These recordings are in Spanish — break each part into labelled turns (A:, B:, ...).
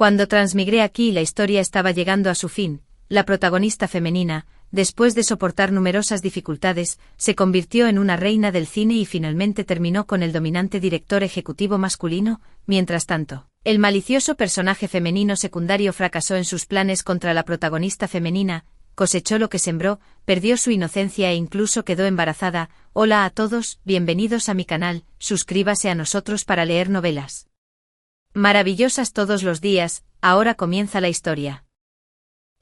A: Cuando transmigré aquí la historia estaba llegando a su fin, la protagonista femenina, después de soportar numerosas dificultades, se convirtió en una reina del cine y finalmente terminó con el dominante director ejecutivo masculino. Mientras tanto, el malicioso personaje femenino secundario fracasó en sus planes contra la protagonista femenina, cosechó lo que sembró, perdió su inocencia e incluso quedó embarazada. Hola a todos, bienvenidos a mi canal, suscríbase a nosotros para leer novelas maravillosas todos los días. Ahora comienza la historia.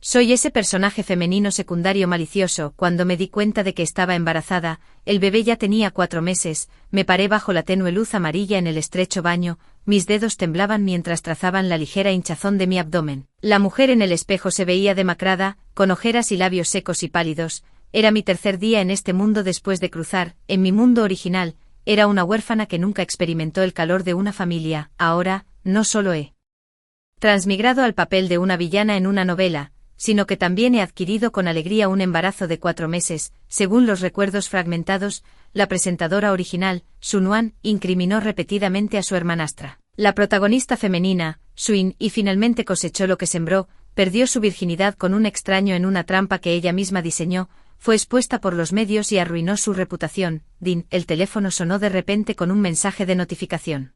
A: Soy ese personaje femenino secundario malicioso. Cuando me di cuenta de que estaba embarazada, el bebé ya tenía 4 meses, me paré bajo la tenue luz amarilla en el estrecho baño, mis dedos temblaban mientras trazaban la ligera hinchazón de mi abdomen. La mujer en el espejo se veía demacrada, con ojeras y labios secos y pálidos. Era mi tercer día en este mundo después de cruzar. En mi mundo original, era una huérfana que nunca experimentó el calor de una familia. Ahora, no solo he transmigrado al papel de una villana en una novela, sino que también he adquirido con alegría un embarazo de 4 meses. Según los recuerdos fragmentados, la presentadora original, Sun Wan, incriminó repetidamente a su hermanastra, la protagonista femenina, Suin, y finalmente cosechó lo que sembró, perdió su virginidad con un extraño en una trampa que ella misma diseñó, fue expuesta por los medios y arruinó su reputación. Din, el teléfono sonó de repente con un mensaje de notificación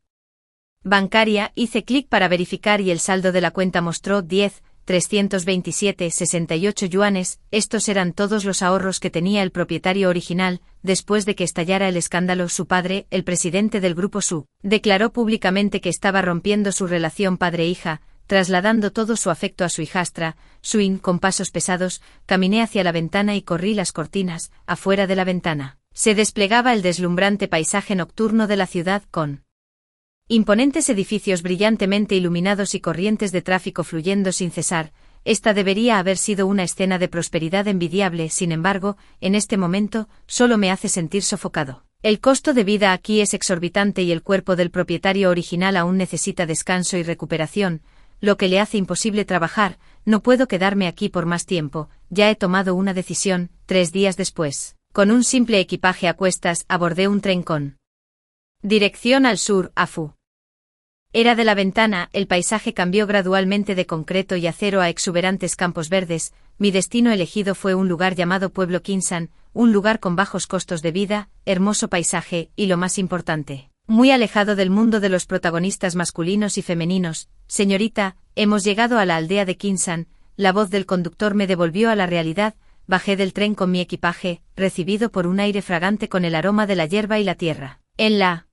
A: bancaria. Hice clic para verificar y el saldo de la cuenta mostró 10.327,68 yuanes. Estos eran todos los ahorros que tenía el propietario original. Después de que estallara el escándalo, su padre, el presidente del grupo Su, declaró públicamente que estaba rompiendo su relación padre-hija, trasladando todo su afecto a su hijastra. Suin, con pasos pesados, caminé hacia la ventana y corrí las cortinas. Afuera de la ventana se desplegaba el deslumbrante paisaje nocturno de la ciudad, con imponentes edificios brillantemente iluminados y corrientes de tráfico fluyendo sin cesar. Esta debería haber sido una escena de prosperidad envidiable. Sin embargo, en este momento, solo me hace sentir sofocado. El costo de vida aquí es exorbitante y el cuerpo del propietario original aún necesita descanso y recuperación, lo que le hace imposible trabajar. No puedo quedarme aquí por más tiempo, ya he tomado una decisión. 3 días después, con un simple equipaje a cuestas, abordé un tren con dirección al sur, a Fu. Era de la ventana, el paisaje cambió gradualmente de concreto y acero a exuberantes campos verdes. Mi destino elegido fue un lugar llamado Pueblo Kinsan, un lugar con bajos costos de vida, hermoso paisaje, y lo más importante, muy alejado del mundo de los protagonistas masculinos y femeninos. Señorita, hemos llegado a la aldea de Kinsan. La voz del conductor me devolvió a la realidad. Bajé del tren con mi equipaje, recibido por un aire fragante con el aroma de la hierba y la tierra. En la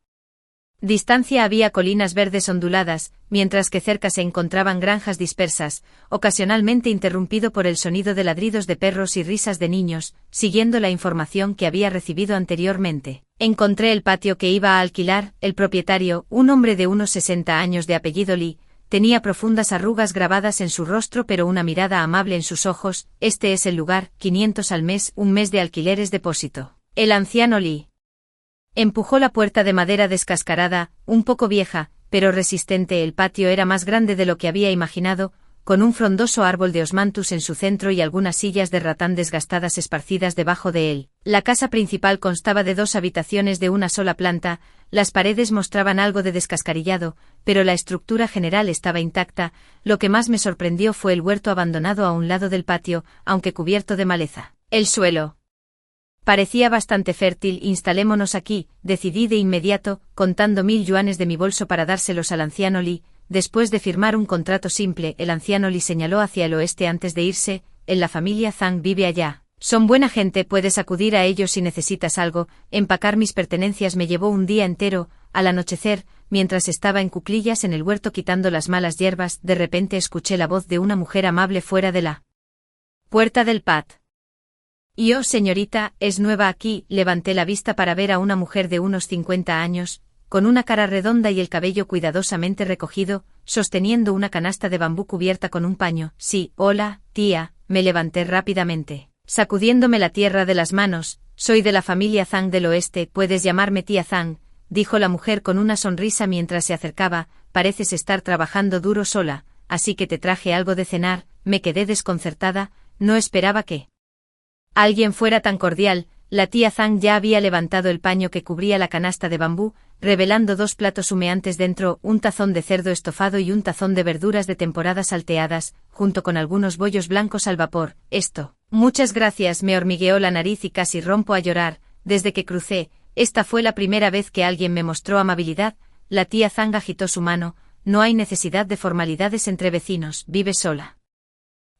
A: distancia había colinas verdes onduladas, mientras que cerca se encontraban granjas dispersas, ocasionalmente interrumpido por el sonido de ladridos de perros y risas de niños. Siguiendo la información que había recibido anteriormente, encontré el patio que iba a alquilar. El propietario, un hombre de unos 60 años de apellido Li, tenía profundas arrugas grabadas en su rostro pero una mirada amable en sus ojos. Este es el lugar, 500 al mes, un mes de alquileres depósito. El anciano Li empujó la puerta de madera descascarada, un poco vieja, pero resistente. El patio era más grande de lo que había imaginado, con un frondoso árbol de osmanthus en su centro y algunas sillas de ratán desgastadas esparcidas debajo de él. La casa principal constaba de 2 habitaciones de una sola planta. Las paredes mostraban algo de descascarillado, pero la estructura general estaba intacta. Lo que más me sorprendió fue el huerto abandonado a un lado del patio, aunque cubierto de maleza. El suelo parecía bastante fértil. Instalémonos aquí, decidí de inmediato, contando 1000 yuanes de mi bolso para dárselos al anciano Li. Después de firmar un contrato simple, el anciano Li señaló hacia el oeste antes de irse. La familia Zhang vive allá. Son buena gente, puedes acudir a ellos si necesitas algo. Empacar mis pertenencias me llevó un día entero. Al anochecer, mientras estaba en cuclillas en el huerto quitando las malas hierbas, de repente escuché la voz de una mujer amable fuera de la puerta del pat. Yo, señorita, es nueva aquí. Levanté la vista para ver a una mujer de unos 50 años, con una cara redonda y el cabello cuidadosamente recogido, sosteniendo una canasta de bambú cubierta con un paño. Sí, hola, tía. Me levanté rápidamente, sacudiéndome la tierra de las manos. Soy de la familia Zhang del oeste. Puedes llamarme tía Zhang, dijo la mujer con una sonrisa mientras se acercaba. Pareces estar trabajando duro sola, así que te traje algo de cenar. Me quedé desconcertada, no esperaba que alguien fuera tan cordial. La tía Zhang ya había levantado el paño que cubría la canasta de bambú, revelando 2 platos humeantes dentro, un tazón de cerdo estofado y un tazón de verduras de temporada salteadas, junto con algunos bollos blancos al vapor. Esto. Muchas gracias, me hormigueó la nariz y casi rompo a llorar. Desde que crucé, esta fue la primera vez que alguien me mostró amabilidad. La tía Zhang agitó su mano. No hay necesidad de formalidades entre vecinos, vive sola.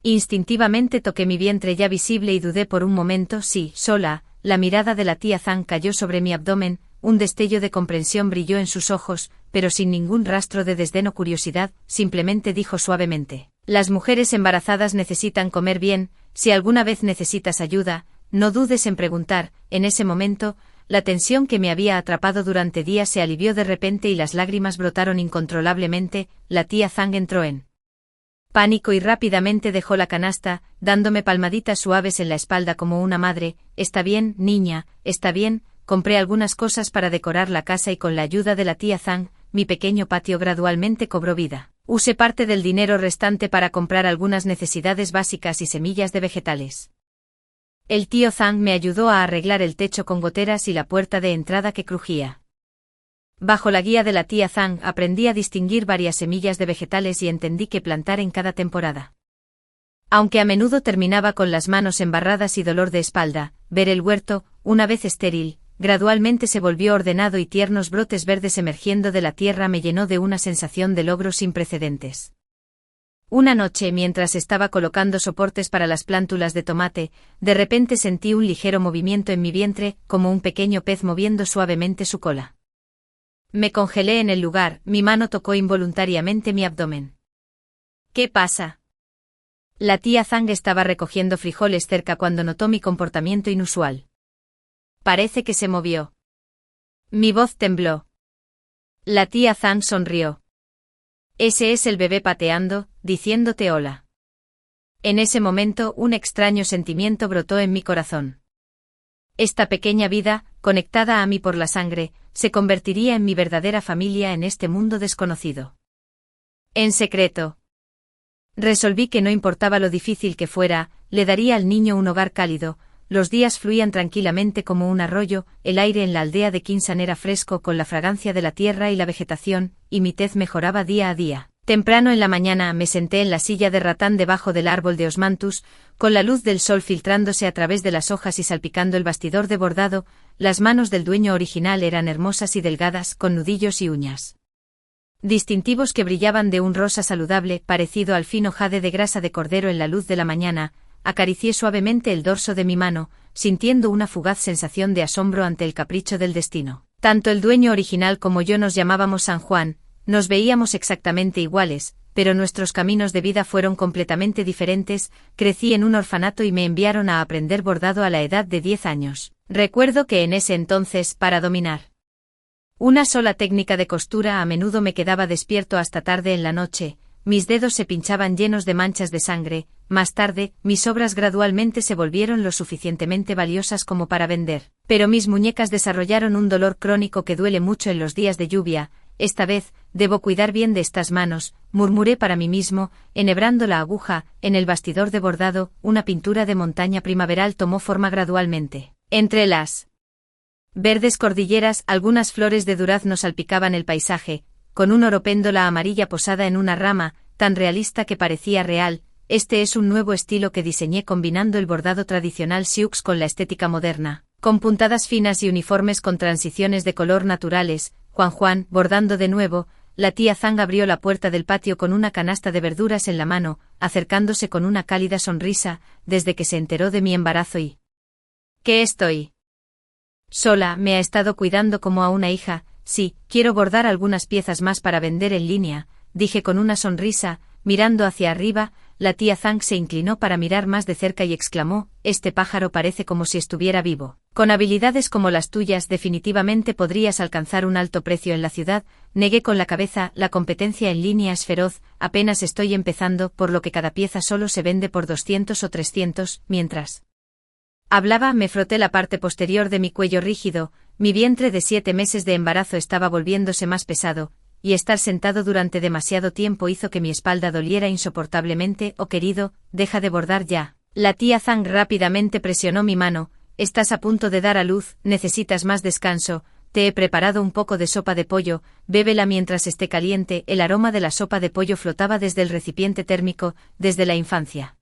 A: Instintivamente toqué mi vientre ya visible y dudé por un momento. Sí, sola. La mirada de la tía Zhang cayó sobre mi abdomen, un destello de comprensión brilló en sus ojos, pero sin ningún rastro de desdén o curiosidad, simplemente dijo suavemente: las mujeres embarazadas necesitan comer bien, si alguna vez necesitas ayuda, no dudes en preguntar. En ese momento, la tensión que me había atrapado durante días se alivió de repente y las lágrimas brotaron incontrolablemente. La tía Zhang entró en pánico y rápidamente dejó la canasta, dándome palmaditas suaves en la espalda como una madre. Está bien, niña, está bien. Compré algunas cosas para decorar la casa y con la ayuda de la tía Zhang, mi pequeño patio gradualmente cobró vida. Usé parte del dinero restante para comprar algunas necesidades básicas y semillas de vegetales. El tío Zhang me ayudó a arreglar el techo con goteras y la puerta de entrada que crujía. Bajo la guía de la tía Zhang aprendí a distinguir varias semillas de vegetales y entendí qué plantar en cada temporada. Aunque a menudo terminaba con las manos embarradas y dolor de espalda, ver el huerto, una vez estéril, gradualmente se volvió ordenado y tiernos brotes verdes emergiendo de la tierra me llenó de una sensación de logro sin precedentes. Una noche, mientras estaba colocando soportes para las plántulas de tomate, de repente sentí un ligero movimiento en mi vientre, como un pequeño pez moviendo suavemente su cola. Me congelé en el lugar, mi mano tocó involuntariamente mi abdomen. ¿Qué pasa? La tía Zhang estaba recogiendo frijoles cerca cuando notó mi comportamiento inusual. Parece que se movió. Mi voz tembló. La tía Zhang sonrió. Ese es el bebé pateando, diciéndote hola. En ese momento un extraño sentimiento brotó en mi corazón. Esta pequeña vida, conectada a mí por la sangre, se convertiría en mi verdadera familia en este mundo desconocido. En secreto. Resolví que no importaba lo difícil que fuera, le daría al niño un hogar cálido. Los días fluían tranquilamente como un arroyo, el aire en la aldea de Kinsan era fresco con la fragancia de la tierra y la vegetación, y mi tez mejoraba día a día. Temprano en la mañana me senté en la silla de ratán debajo del árbol de osmanthus, con la luz del sol filtrándose a través de las hojas y salpicando el bastidor de bordado. Las manos del dueño original eran hermosas y delgadas, con nudillos y uñas distintivos que brillaban de un rosa saludable, parecido al fino jade de grasa de cordero en la luz de la mañana. Acaricié suavemente el dorso de mi mano, sintiendo una fugaz sensación de asombro ante el capricho del destino. Tanto el dueño original como yo nos llamábamos San Juan, nos veíamos exactamente iguales, pero nuestros caminos de vida fueron completamente diferentes. Crecí en un orfanato y me enviaron a aprender bordado a la edad de 10 años. Recuerdo que en ese entonces, para dominar una sola técnica de costura a menudo me quedaba despierto hasta tarde en la noche, mis dedos se pinchaban llenos de manchas de sangre. Más tarde, mis obras gradualmente se volvieron lo suficientemente valiosas como para vender, pero mis muñecas desarrollaron un dolor crónico que duele mucho en los días de lluvia. Esta vez, debo cuidar bien de estas manos, murmuré para mí mismo, enhebrando la aguja. En el bastidor de bordado, una pintura de montaña primaveral tomó forma gradualmente. Entre las verdes cordilleras, algunas flores de durazno salpicaban el paisaje, con un oropéndola amarilla posada en una rama, tan realista que parecía real. Este es un nuevo estilo que diseñé combinando el bordado tradicional Sioux con la estética moderna, con puntadas finas y uniformes con transiciones de color naturales. Juan, bordando de nuevo. La tía Zhang abrió la puerta del patio con una canasta de verduras en la mano, acercándose con una cálida sonrisa, desde que se enteró de mi embarazo y ¿qué estoy? Sola, me ha estado cuidando como a una hija. Sí, quiero bordar algunas piezas más para vender en línea, dije con una sonrisa, mirando hacia arriba. La tía Zhang se inclinó para mirar más de cerca y exclamó: este pájaro parece como si estuviera vivo. Con habilidades como las tuyas definitivamente podrías alcanzar un alto precio en la ciudad. Negué con la cabeza. La competencia en línea es feroz, apenas estoy empezando, por lo que cada pieza solo se vende por 200 o 300, mientras hablaba, me froté la parte posterior de mi cuello rígido. Mi vientre de 7 meses de embarazo estaba volviéndose más pesado, y estar sentado durante demasiado tiempo hizo que mi espalda doliera insoportablemente. Oh querido, deja de bordar ya. La tía Zhang rápidamente presionó mi mano. Estás a punto de dar a luz, necesitas más descanso. te he preparado un poco de sopa de pollo, bébela mientras esté caliente. El aroma de la sopa de pollo flotaba desde el recipiente térmico, desde la infancia.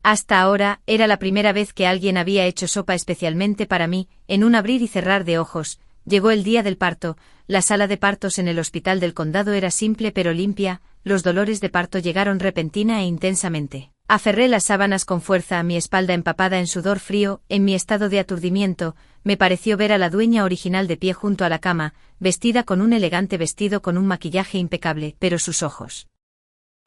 A: Hasta ahora, era la primera vez que alguien había hecho sopa especialmente para mí. En un abrir y cerrar de ojos, llegó el día del parto. La sala de partos en el hospital del condado era simple pero limpia. Los dolores de parto llegaron repentina e intensamente. Aferré las sábanas con fuerza a mi espalda empapada en sudor frío. En mi estado de aturdimiento, me pareció ver a la dueña original de pie junto a la cama, vestida con un elegante vestido con un maquillaje impecable, pero sus ojos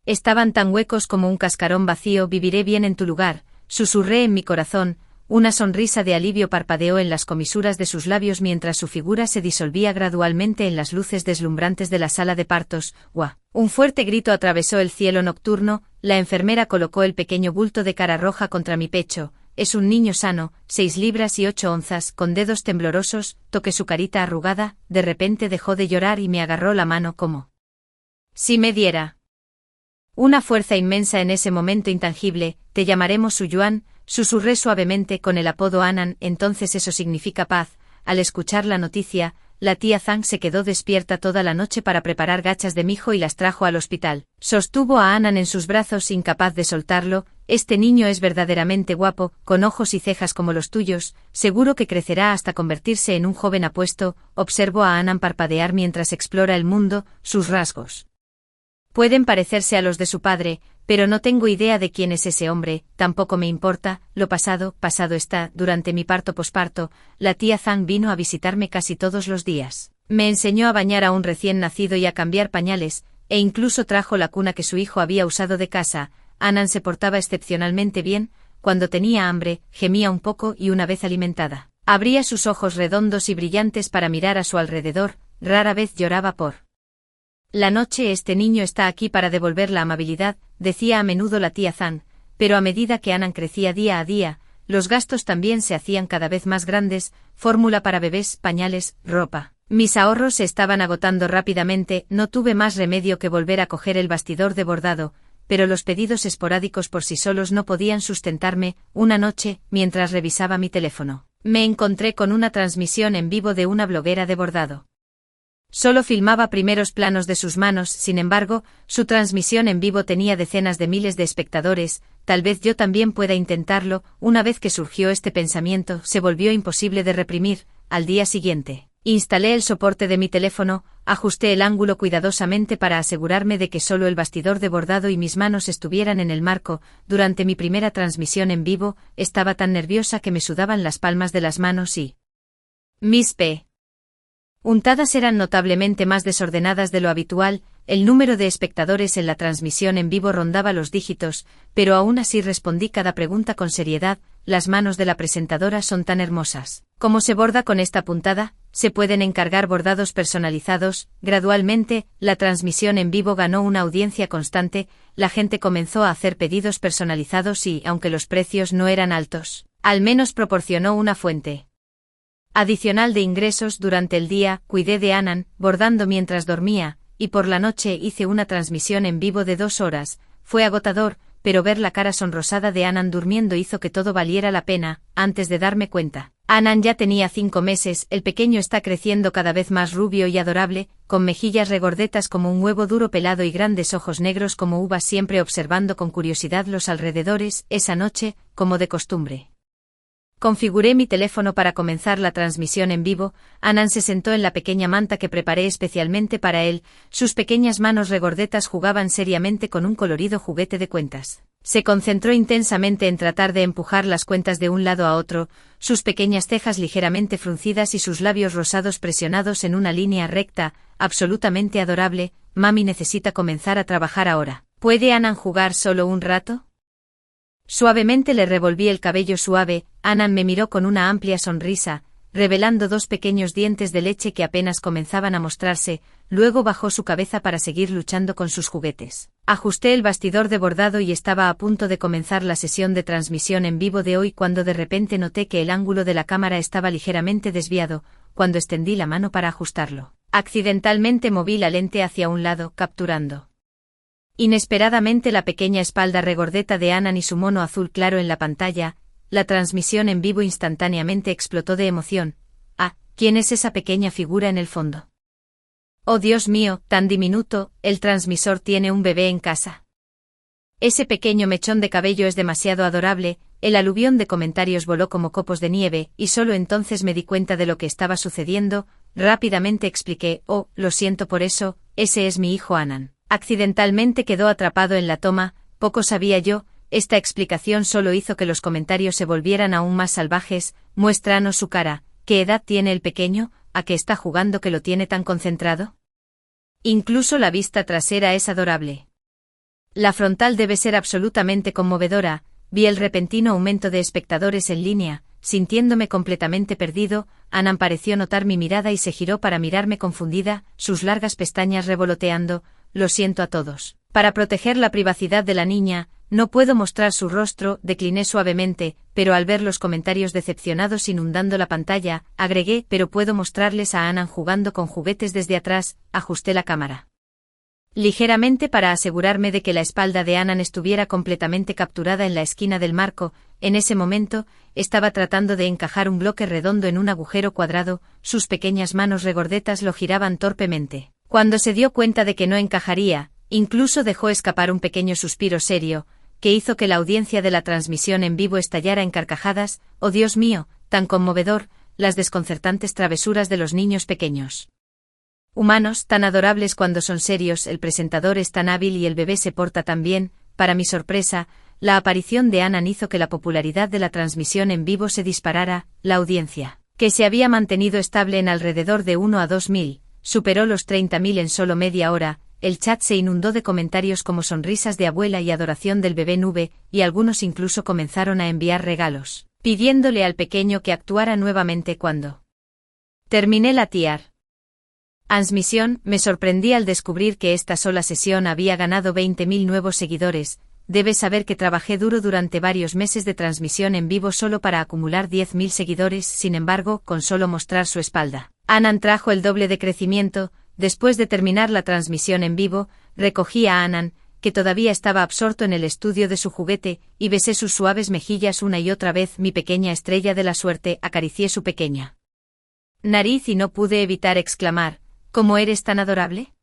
A: estaban tan huecos como un cascarón vacío. Viviré bien en tu lugar, susurré en mi corazón. Una sonrisa de alivio parpadeó en las comisuras de sus labios mientras su figura se disolvía gradualmente en las luces deslumbrantes de la sala de partos. ¡Guau! Un fuerte grito atravesó el cielo nocturno. La enfermera colocó el pequeño bulto de cara roja contra mi pecho. Es un niño sano, 6 libras y 8 onzas, con dedos temblorosos. Toqué su carita arrugada. De repente dejó de llorar y me agarró la mano como si me diera una fuerza inmensa en ese momento intangible. Te llamaremos Su Yuan, susurré suavemente con el apodo Anan. Entonces eso significa paz. Al escuchar la noticia, la tía Zhang se quedó despierta toda la noche para preparar gachas de mijo y las trajo al hospital. Sostuvo a Anan en sus brazos incapaz de soltarlo. Este niño es verdaderamente guapo, con ojos y cejas como los tuyos. Seguro que crecerá hasta convertirse en un joven apuesto. Observó a Anan parpadear mientras explora el mundo. Sus rasgos pueden parecerse a los de su padre, pero no tengo idea de quién es ese hombre. Tampoco me importa. Lo pasado, pasado está. Durante mi parto-posparto, la tía Zhang vino a visitarme casi todos los días. Me enseñó a bañar a un recién nacido y a cambiar pañales, e incluso trajo la cuna que su hijo había usado de casa. Anan se portaba excepcionalmente bien. Cuando tenía hambre, gemía un poco y una vez alimentada, abría sus ojos redondos y brillantes para mirar a su alrededor. Rara vez lloraba por la noche. Este niño está aquí para devolver la amabilidad, decía a menudo la tía Zhang, pero a medida que Anan crecía día a día, los gastos también se hacían cada vez más grandes. Fórmula para bebés, pañales, ropa. Mis ahorros se estaban agotando rápidamente. No tuve más remedio que volver a coger el bastidor de bordado, pero los pedidos esporádicos por sí solos no podían sustentarme. Una noche, mientras revisaba mi teléfono, me encontré con una transmisión en vivo de una bloguera de bordado. Solo filmaba primeros planos de sus manos. Sin embargo, su transmisión en vivo tenía decenas de miles de espectadores. Tal vez yo también pueda intentarlo. Una vez que surgió este pensamiento, se volvió imposible de reprimir. Al día siguiente, instalé el soporte de mi teléfono, ajusté el ángulo cuidadosamente para asegurarme de que solo el bastidor de bordado y mis manos estuvieran en el marco. Durante mi primera transmisión en vivo, estaba tan nerviosa que me sudaban las palmas de las manos y mis untadas eran notablemente más desordenadas de lo habitual. El número de espectadores en la transmisión en vivo rondaba los dígitos, pero aún así respondí cada pregunta con seriedad. Las manos de la presentadora son tan hermosas. ¿Cómo se borda con esta puntada? ¿Se pueden encargar bordados personalizados? Gradualmente, la transmisión en vivo ganó una audiencia constante. La gente comenzó a hacer pedidos personalizados y, aunque los precios no eran altos, al menos proporcionó una fuente adicional de ingresos. Durante el día, cuidé de Anan, bordando mientras dormía, y por la noche hice una transmisión en vivo de 2 horas. Fue agotador, pero ver la cara sonrosada de Anan durmiendo hizo que todo valiera la pena. Antes de darme cuenta, Anan ya tenía 5 meses. El pequeño está creciendo cada vez más rubio y adorable, con mejillas regordetas como un huevo duro pelado y grandes ojos negros como uvas, siempre observando con curiosidad los alrededores. Esa noche, como de costumbre, configuré mi teléfono para comenzar la transmisión en vivo. Anan se sentó en la pequeña manta que preparé especialmente para él. Sus pequeñas manos regordetas jugaban seriamente con un colorido juguete de cuentas. Se concentró intensamente en tratar de empujar las cuentas de un lado a otro, sus pequeñas cejas ligeramente fruncidas y sus labios rosados presionados en una línea recta. Absolutamente adorable. Mami necesita comenzar a trabajar ahora. ¿Puede Anan jugar solo un rato? Suavemente le revolví el cabello suave. Anan me miró con una amplia sonrisa, revelando 2 pequeños dientes de leche que apenas comenzaban a mostrarse. Luego bajó su cabeza para seguir luchando con sus juguetes. Ajusté el bastidor de bordado y estaba a punto de comenzar la sesión de transmisión en vivo de hoy cuando de repente noté que el ángulo de la cámara estaba ligeramente desviado. Cuando extendí la mano para ajustarlo, accidentalmente moví la lente hacia un lado, capturando inesperadamente la pequeña espalda regordeta de Anan y su mono azul claro en la pantalla. La transmisión en vivo instantáneamente explotó de emoción. ¿quién es esa pequeña figura en el fondo? Oh Dios mío, tan diminuto, el transmisor tiene un bebé en casa. Ese pequeño mechón de cabello es demasiado adorable. El aluvión de comentarios voló como copos de nieve, y solo entonces me di cuenta de lo que estaba sucediendo. Rápidamente expliqué: oh, lo siento por eso, ese es mi hijo Anan. Accidentalmente quedó atrapado en la toma, poco sabía yo, esta explicación solo hizo que los comentarios se volvieran aún más salvajes. Muéstranos su cara, ¿qué edad tiene el pequeño? ¿A qué está jugando que lo tiene tan concentrado? Incluso la vista trasera es adorable. La frontal debe ser absolutamente conmovedora. Vi el repentino aumento de espectadores en línea, sintiéndome completamente perdido. Anan pareció notar mi mirada y se giró para mirarme confundida, sus largas pestañas revoloteando. Lo siento a todos. Para proteger la privacidad de la niña, no puedo mostrar su rostro, decliné suavemente, pero al ver los comentarios decepcionados inundando la pantalla, agregué: pero puedo mostrarles a Anan jugando con juguetes desde atrás. Ajusté la cámara ligeramente para asegurarme de que la espalda de Anan estuviera completamente capturada en la esquina del marco. En ese momento, estaba tratando de encajar un bloque redondo en un agujero cuadrado, sus pequeñas manos regordetas lo giraban torpemente. Cuando se dio cuenta de que no encajaría, incluso dejó escapar un pequeño suspiro serio, que hizo que la audiencia de la transmisión en vivo estallara en carcajadas. Oh Dios mío, tan conmovedor, las desconcertantes travesuras de los niños pequeños. Humanos, tan adorables cuando son serios, el presentador es tan hábil y el bebé se porta tan bien. Para mi sorpresa, la aparición de Anan hizo que la popularidad de la transmisión en vivo se disparara. La audiencia, que se había mantenido estable en alrededor de 1 a 2.000, superó los 30.000 en solo media hora. El chat se inundó de comentarios como sonrisas de abuela y adoración del bebé nube, y algunos incluso comenzaron a enviar regalos, pidiéndole al pequeño que actuara nuevamente cuando terminé la transmisión. Me sorprendí al descubrir que esta sola sesión había ganado 20.000 nuevos seguidores. Debes saber que trabajé duro durante varios meses de transmisión en vivo solo para acumular 10.000 seguidores. Sin embargo, con solo mostrar su espalda, Anan trajo el doble de crecimiento. Después de terminar la transmisión en vivo, recogí a Anan, que todavía estaba absorto en el estudio de su juguete, y besé sus suaves mejillas una y otra vez. Mi pequeña estrella de la suerte, acaricié su pequeña nariz y no pude evitar exclamar: ¿cómo eres tan adorable?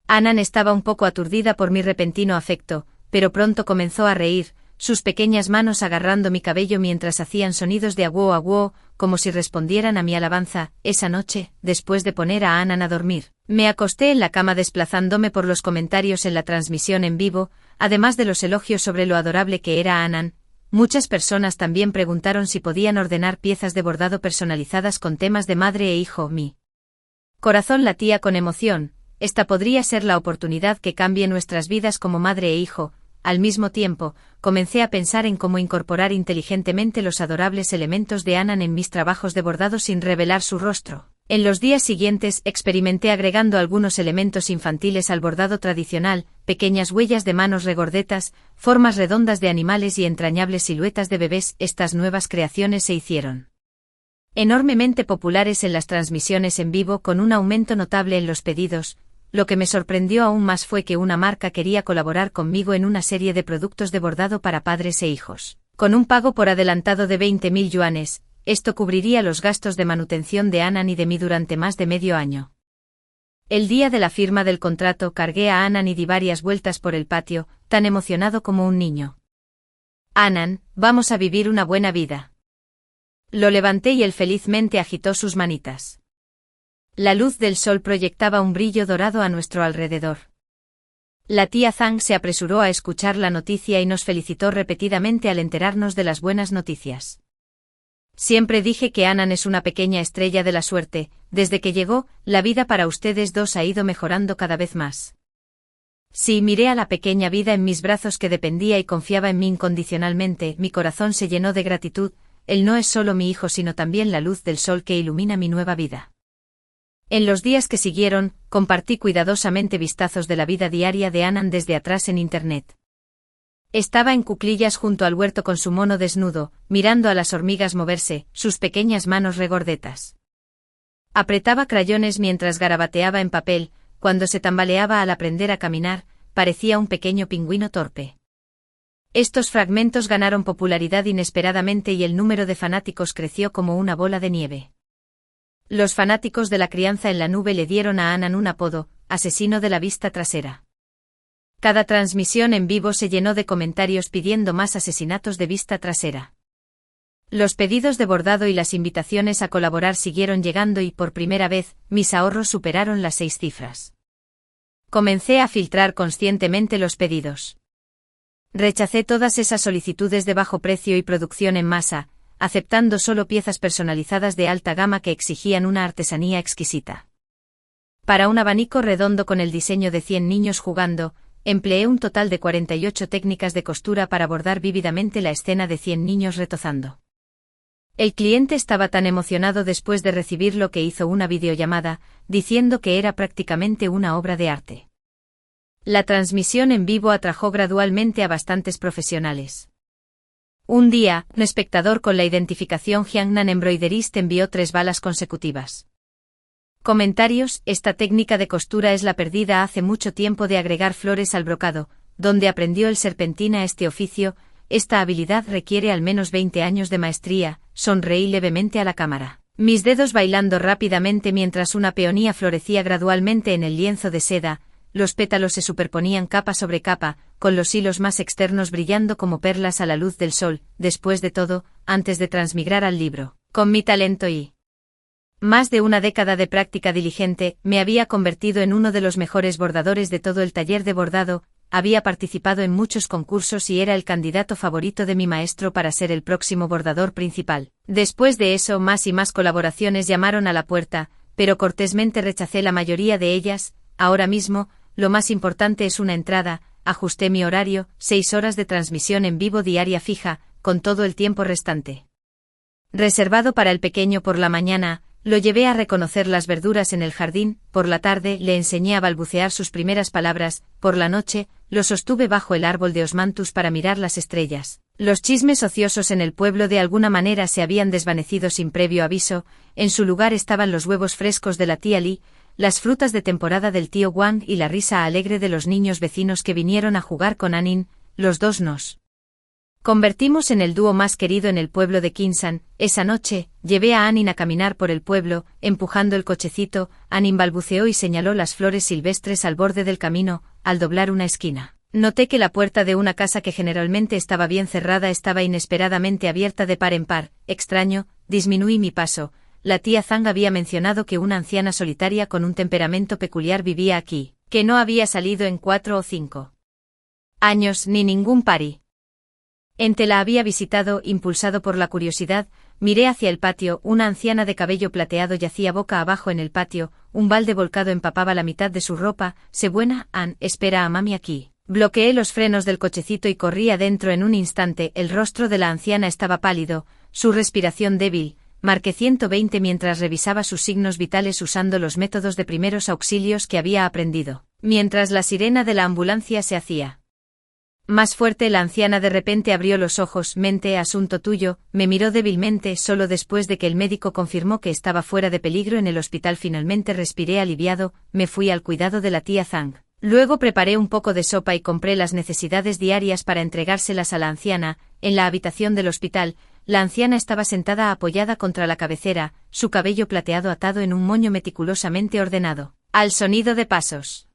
A: Anan estaba un poco aturdida por mi repentino afecto, pero pronto comenzó a reír, sus pequeñas manos agarrando mi cabello mientras hacían sonidos de aguo aguo, como si respondieran a mi alabanza. Esa noche, después de poner a Anan a dormir, me acosté en la cama desplazándome por los comentarios en la transmisión en vivo. Además de los elogios sobre lo adorable que era Anan, muchas personas también preguntaron si podían ordenar piezas de bordado personalizadas con temas de madre e hijo. Mi corazón latía con emoción. Esta podría ser la oportunidad que cambie nuestras vidas como madre e hijo. Al mismo tiempo, comencé a pensar en cómo incorporar inteligentemente los adorables elementos de Anan en mis trabajos de bordado sin revelar su rostro. En los días siguientes experimenté agregando algunos elementos infantiles al bordado tradicional: pequeñas huellas de manos regordetas, formas redondas de animales y entrañables siluetas de bebés. Estas nuevas creaciones se hicieron enormemente populares en las transmisiones en vivo, con un aumento notable en los pedidos. Lo que me sorprendió aún más fue que una marca quería colaborar conmigo en una serie de productos de bordado para padres e hijos, con un pago por adelantado de 20.000 yuanes. Esto cubriría los gastos de manutención de Anan y de mí durante más de medio año. El día de la firma del contrato cargué a Anan y di varias vueltas por el patio, tan emocionado como un niño. Anan, vamos a vivir una buena vida. Lo levanté y él felizmente agitó sus manitas. La luz del sol proyectaba un brillo dorado a nuestro alrededor. La tía Zhang se apresuró a escuchar la noticia y nos felicitó repetidamente al enterarnos de las buenas noticias. Siempre dije que Anan es una pequeña estrella de la suerte. Desde que llegó, la vida para ustedes dos ha ido mejorando cada vez más. Sí, miré a la pequeña vida en mis brazos que dependía y confiaba en mí incondicionalmente. Mi corazón se llenó de gratitud. Él no es solo mi hijo sino también la luz del sol que ilumina mi nueva vida. En los días que siguieron, compartí cuidadosamente vistazos de la vida diaria de Anan desde atrás en Internet. Estaba en cuclillas junto al huerto con su mono desnudo, mirando a las hormigas moverse, sus pequeñas manos regordetas. Apretaba crayones mientras garabateaba en papel. Cuando se tambaleaba al aprender a caminar, parecía un pequeño pingüino torpe. Estos fragmentos ganaron popularidad inesperadamente y el número de fanáticos creció como una bola de nieve. Los fanáticos de la crianza en la nube le dieron a Annan un apodo, asesino de la vista trasera. Cada transmisión en vivo se llenó de comentarios pidiendo más asesinatos de vista trasera. Los pedidos de bordado y las invitaciones a colaborar siguieron llegando y por primera vez, mis ahorros superaron las 6 cifras. Comencé a filtrar conscientemente los pedidos. Rechacé todas esas solicitudes de bajo precio y producción en masa, aceptando solo piezas personalizadas de alta gama que exigían una artesanía exquisita. Para un abanico redondo con el diseño de 100 niños jugando, empleé un total de 48 técnicas de costura para bordar vívidamente la escena de 100 niños retozando. El cliente estaba tan emocionado después de recibirlo que hizo una videollamada, diciendo que era prácticamente una obra de arte. La transmisión en vivo atrajo gradualmente a bastantes profesionales. Un día, un espectador con la identificación Jiangnan Embroiderist envió 3 balas consecutivas. Comentarios: esta técnica de costura es la perdida hace mucho tiempo de agregar flores al brocado, donde aprendió el serpentina este oficio. Esta habilidad requiere al menos 20 años de maestría. Sonreí levemente a la cámara. Mis dedos bailando rápidamente mientras una peonía florecía gradualmente en el lienzo de seda, los pétalos se superponían capa sobre capa, con los hilos más externos brillando como perlas a la luz del sol. Después de todo, antes de transmigrar al libro, con mi talento y más de una década de práctica diligente, me había convertido en uno de los mejores bordadores de todo el taller de bordado. Había participado en muchos concursos y era el candidato favorito de mi maestro para ser el próximo bordador principal. Después de eso, más y más colaboraciones llamaron a la puerta, pero cortésmente rechacé la mayoría de ellas. Ahora mismo, lo más importante es una entrada. Ajusté mi horario, 6 horas de transmisión en vivo diaria fija, con todo el tiempo restante reservado para el pequeño por la mañana. Lo llevé a reconocer las verduras en el jardín. Por la tarde le enseñé a balbucear sus primeras palabras. Por la noche, lo sostuve bajo el árbol de osmanthus para mirar las estrellas. Los chismes ociosos en el pueblo de alguna manera se habían desvanecido sin previo aviso. En su lugar estaban los huevos frescos de la tía Li, las frutas de temporada del tío Wang y la risa alegre de los niños vecinos que vinieron a jugar con Annin. Los dos nos convertimos en el dúo más querido en el pueblo de Kinsan. Esa noche, llevé a Annin a caminar por el pueblo, empujando el cochecito. Annin balbuceó y señaló las flores silvestres al borde del camino. Al doblar una esquina, noté que la puerta de una casa que generalmente estaba bien cerrada estaba inesperadamente abierta de par en par. Extraño, disminuí mi paso. La tía Zhang había mencionado que una anciana solitaria con un temperamento peculiar vivía aquí, que no había salido en 4 o 5 años ni ningún pari. Ente la había visitado. Impulsado por la curiosidad, miré hacia el patio. Una anciana de cabello plateado yacía boca abajo en el patio, un balde volcado empapaba la mitad de su ropa. Sé buena, Ann, espera a mami aquí. Bloqueé los frenos del cochecito y corrí adentro en un instante. El rostro de la anciana estaba pálido, su respiración débil. Marqué 120 mientras revisaba sus signos vitales usando los métodos de primeros auxilios que había aprendido. Mientras la sirena de la ambulancia se hacía más fuerte, la anciana de repente abrió los ojos. Mente, asunto tuyo. Me miró débilmente. Solo después de que el médico confirmó que estaba fuera de peligro en el hospital finalmente respiré aliviado. Me fui al cuidado de la tía Zhang. Luego preparé un poco de sopa y compré las necesidades diarias para entregárselas a la anciana. En la habitación del hospital, la anciana estaba sentada apoyada contra la cabecera, su cabello plateado atado en un moño meticulosamente ordenado. Al sonido de pasos,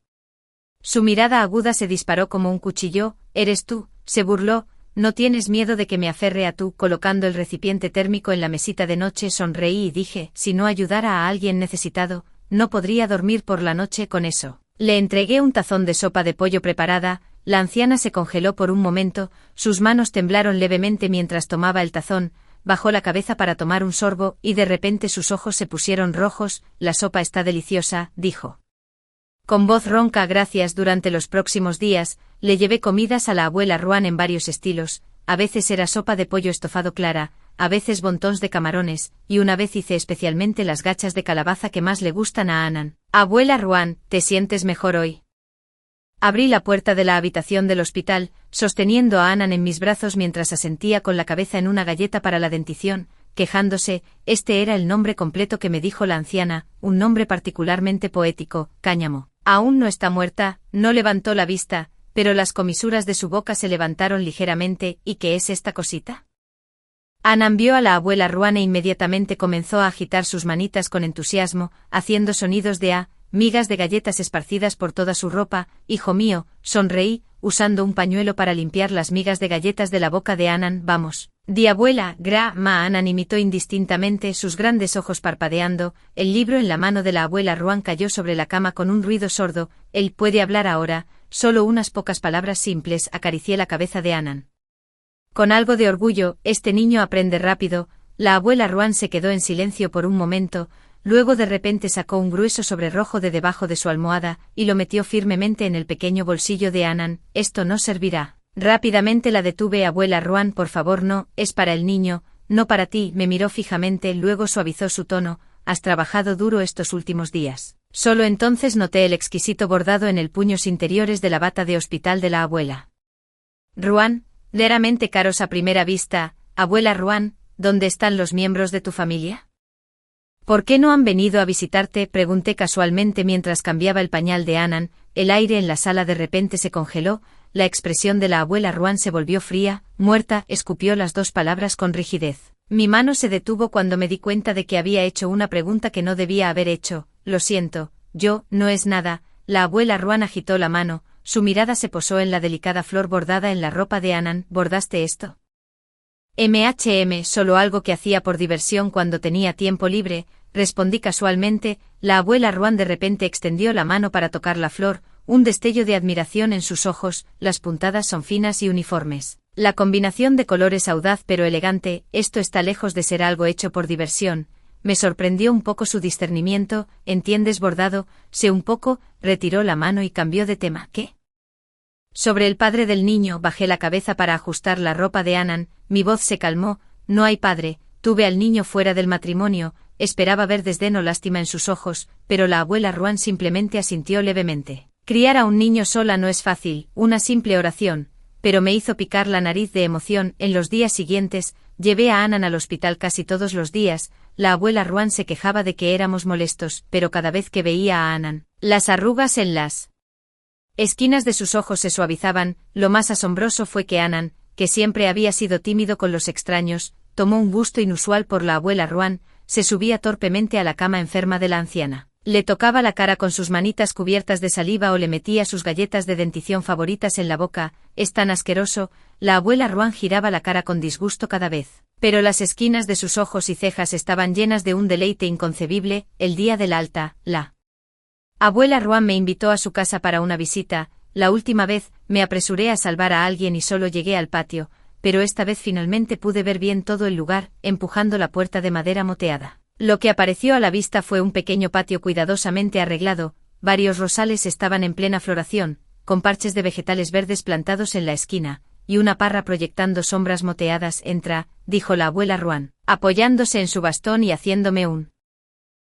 A: su mirada aguda se disparó como un cuchillo. ¿Eres tú?, se burló. ¿No tienes miedo de que me aferre a tú? Colocando el recipiente térmico en la mesita de noche sonreí y dije, si no ayudara a alguien necesitado, no podría dormir por la noche con eso. Le entregué un tazón de sopa de pollo preparada. La anciana se congeló por un momento, sus manos temblaron levemente mientras tomaba el tazón, bajó la cabeza para tomar un sorbo y de repente sus ojos se pusieron rojos. La sopa está deliciosa, dijo con voz ronca. Gracias. Durante los próximos días, le llevé comidas a la abuela Ruan en varios estilos. A veces era sopa de pollo estofado clara, a veces bontons de camarones, y una vez hice especialmente las gachas de calabaza que más le gustan a Annan. Abuela Ruan, ¿te sientes mejor hoy? Abrí la puerta de la habitación del hospital, sosteniendo a Annan en mis brazos mientras asentía con la cabeza en una galleta para la dentición, quejándose. Este era el nombre completo que me dijo la anciana, un nombre particularmente poético, cáñamo. Aún no está muerta. No levantó la vista, pero las comisuras de su boca se levantaron ligeramente. ¿Y qué es esta cosita? Anan vio a la abuela Ruan e inmediatamente comenzó a agitar sus manitas con entusiasmo, haciendo sonidos de migas de galletas esparcidas por toda su ropa. Hijo mío, sonreí, usando un pañuelo para limpiar las migas de galletas de la boca de Anan. Vamos. Di abuela, ma Anan imitó indistintamente, sus grandes ojos parpadeando. El libro en la mano de la abuela Ruan cayó sobre la cama con un ruido sordo. Él puede hablar ahora, solo unas pocas palabras simples. Acaricié la cabeza de Anan. Con algo de orgullo, este niño aprende rápido. La abuela Ruan se quedó en silencio por un momento, luego de repente sacó un grueso sobre rojo de debajo de su almohada, y lo metió firmemente en el pequeño bolsillo de Anan. Esto no servirá. Rápidamente la detuve. Abuela Ruan, por favor, no, es para el niño, no para ti. Me miró fijamente, luego suavizó su tono. Has trabajado duro estos últimos días. Solo entonces noté el exquisito bordado en el puños interiores de la bata de hospital de la abuela Ruan. Ligeramente caros a primera vista. Abuela Ruan, ¿dónde están los miembros de tu familia? ¿Por qué no han venido a visitarte?, pregunté casualmente mientras cambiaba el pañal de Anan. El aire en la sala de repente se congeló, la expresión de la abuela Ruan se volvió fría, muerta. Escupió las dos palabras con rigidez. Mi mano se detuvo cuando me di cuenta de que había hecho una pregunta que no debía haber hecho. Lo siento, no es nada. La abuela Ruan agitó la mano. Su mirada se posó en la delicada flor bordada en la ropa de Anan. ¿Bordaste esto? Solo algo que hacía por diversión cuando tenía tiempo libre, respondí casualmente. La abuela Ruan de repente extendió la mano para tocar la flor, un destello de admiración en sus ojos. Las puntadas son finas y uniformes. La combinación de colores audaz pero elegante. Esto está lejos de ser algo hecho por diversión. Me sorprendió un poco su discernimiento. ¿Entiendes bordado? Sé un poco. Retiró la mano y cambió de tema. ¿Qué? Sobre el padre del niño. Bajé la cabeza para ajustar la ropa de Anan. Mi voz se calmó. No hay padre. Tuve al niño fuera del matrimonio. Esperaba ver desdén o lástima en sus ojos, pero la abuela Ruan simplemente asintió levemente. Criar a un niño sola no es fácil. Una simple oración, pero me hizo picar la nariz de emoción. En los días siguientes, llevé a Anan al hospital casi todos los días. La abuela Ruan se quejaba de que éramos molestos, pero cada vez que veía a Anan, las arrugas en las esquinas de sus ojos se suavizaban. Lo más asombroso fue que Anan, que siempre había sido tímido con los extraños, tomó un gusto inusual por la abuela Ruan. Se subía torpemente a la cama enferma de la anciana. Le tocaba la cara con sus manitas cubiertas de saliva o le metía sus galletas de dentición favoritas en la boca. Es tan asqueroso. La abuela Ruan giraba la cara con disgusto cada vez, pero las esquinas de sus ojos y cejas estaban llenas de un deleite inconcebible. El día de la alta, la abuela Ruan me invitó a su casa para una visita. La última vez, me apresuré a salvar a alguien y solo llegué al patio, pero esta vez finalmente pude ver bien todo el lugar, empujando la puerta de madera moteada. Lo que apareció a la vista fue un pequeño patio cuidadosamente arreglado. Varios rosales estaban en plena floración, con parches de vegetales verdes plantados en la esquina, y una parra proyectando sombras moteadas. Entra, dijo la abuela Ruan, apoyándose en su bastón y haciéndome un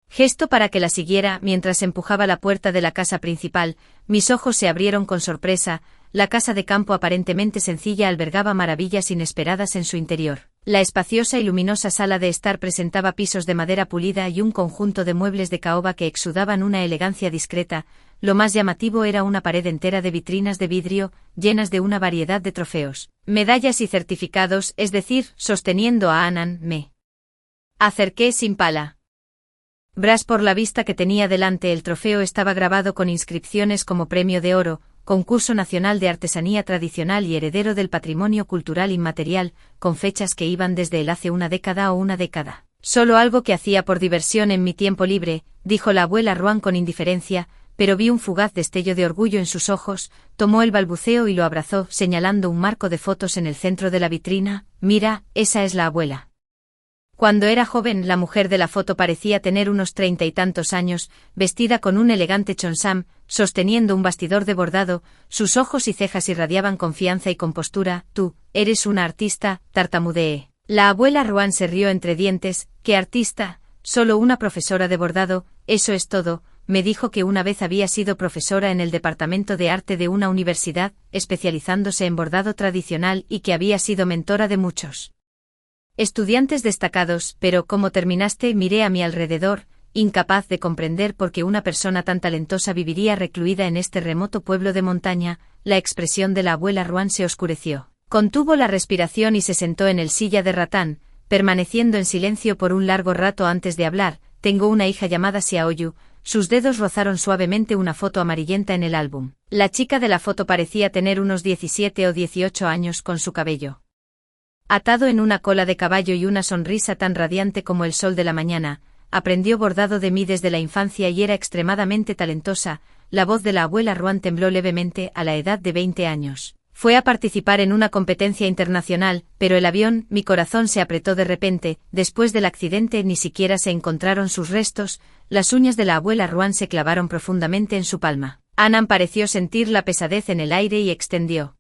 A: gesto para que la siguiera mientras empujaba la puerta de la casa principal. Mis ojos se abrieron con sorpresa. La casa de campo aparentemente sencilla albergaba maravillas inesperadas en su interior. La espaciosa y luminosa sala de estar presentaba pisos de madera pulida y un conjunto de muebles de caoba que exudaban una elegancia discreta. Lo más llamativo era una pared entera de vitrinas de vidrio, llenas de una variedad de trofeos, medallas y certificados. Es decir, sosteniendo a Anan, me acerqué sin pala bras por la vista que tenía delante. El trofeo estaba grabado con inscripciones como Premio de Oro, Concurso Nacional de Artesanía Tradicional y Heredero del Patrimonio Cultural Inmaterial, con fechas que iban desde el hace una década o una década. Solo algo que hacía por diversión en mi tiempo libre, dijo la abuela Ruan con indiferencia, pero vi un fugaz destello de orgullo en sus ojos. Tomó el balbuceo y lo abrazó, señalando un marco de fotos en el centro de la vitrina. Mira, esa es la abuela. Cuando era joven, la mujer de la foto parecía tener unos 30 y tantos años, vestida con un elegante chonsam, sosteniendo un bastidor de bordado. Sus ojos y cejas irradiaban confianza y compostura. Tú, eres una artista, tartamudeé. La abuela Ruan se rió entre dientes. ¿Qué artista? Solo una profesora de bordado, eso es todo. Me dijo que una vez había sido profesora en el departamento de arte de una universidad, especializándose en bordado tradicional, y que había sido mentora de muchos estudiantes destacados. Pero ¿cómo terminaste? Miré a mi alrededor, incapaz de comprender por qué una persona tan talentosa viviría recluida en este remoto pueblo de montaña. La expresión de la abuela Ruan se oscureció. Contuvo la respiración y se sentó en el silla de ratán. permaneciendo en silencio por un largo rato antes de hablar. Tengo una hija llamada Xiaoyu. Sus dedos rozaron suavemente una foto amarillenta en el álbum. La chica de la foto parecía tener unos 17 o 18 años con su cabello atado en una cola de caballo y una sonrisa tan radiante como el sol de la mañana. Aprendió bordado de mí desde la infancia y era extremadamente talentosa. La voz de la abuela Ruan tembló levemente a la edad de 20 años. Fue a participar en una competencia internacional, pero el avión, mi corazón se apretó de repente. Después del accidente ni siquiera se encontraron sus restos. Las uñas de la abuela Ruan se clavaron profundamente en su palma. Annan pareció sentir la pesadez en el aire y extendió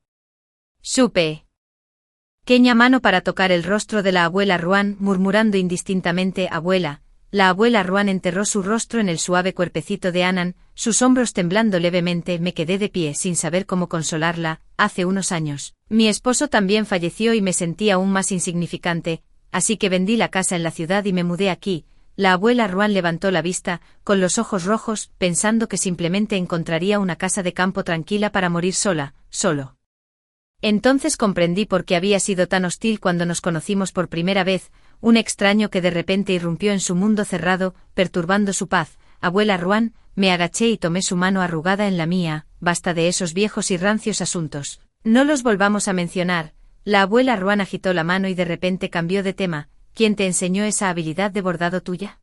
A: su pequeña mano para tocar el rostro de la abuela Ruan, murmurando indistintamente «abuela». La abuela Ruan enterró su rostro en el suave cuerpecito de Annan, sus hombros temblando levemente. Me quedé de pie sin saber cómo consolarla. Hace unos años, mi esposo también falleció y me sentí aún más insignificante, así que vendí la casa en la ciudad y me mudé aquí. La abuela Ruan levantó la vista, con los ojos rojos, pensando que simplemente encontraría una casa de campo tranquila para morir sola, solo. Entonces comprendí por qué había sido tan hostil cuando nos conocimos por primera vez, un extraño que de repente irrumpió en su mundo cerrado, perturbando su paz. Abuela Ruan, me agaché y tomé su mano arrugada en la mía. Basta de esos viejos y rancios asuntos. No los volvamos a mencionar. La abuela Ruan agitó la mano y de repente cambió de tema. ¿Quién te enseñó esa habilidad de bordado tuya?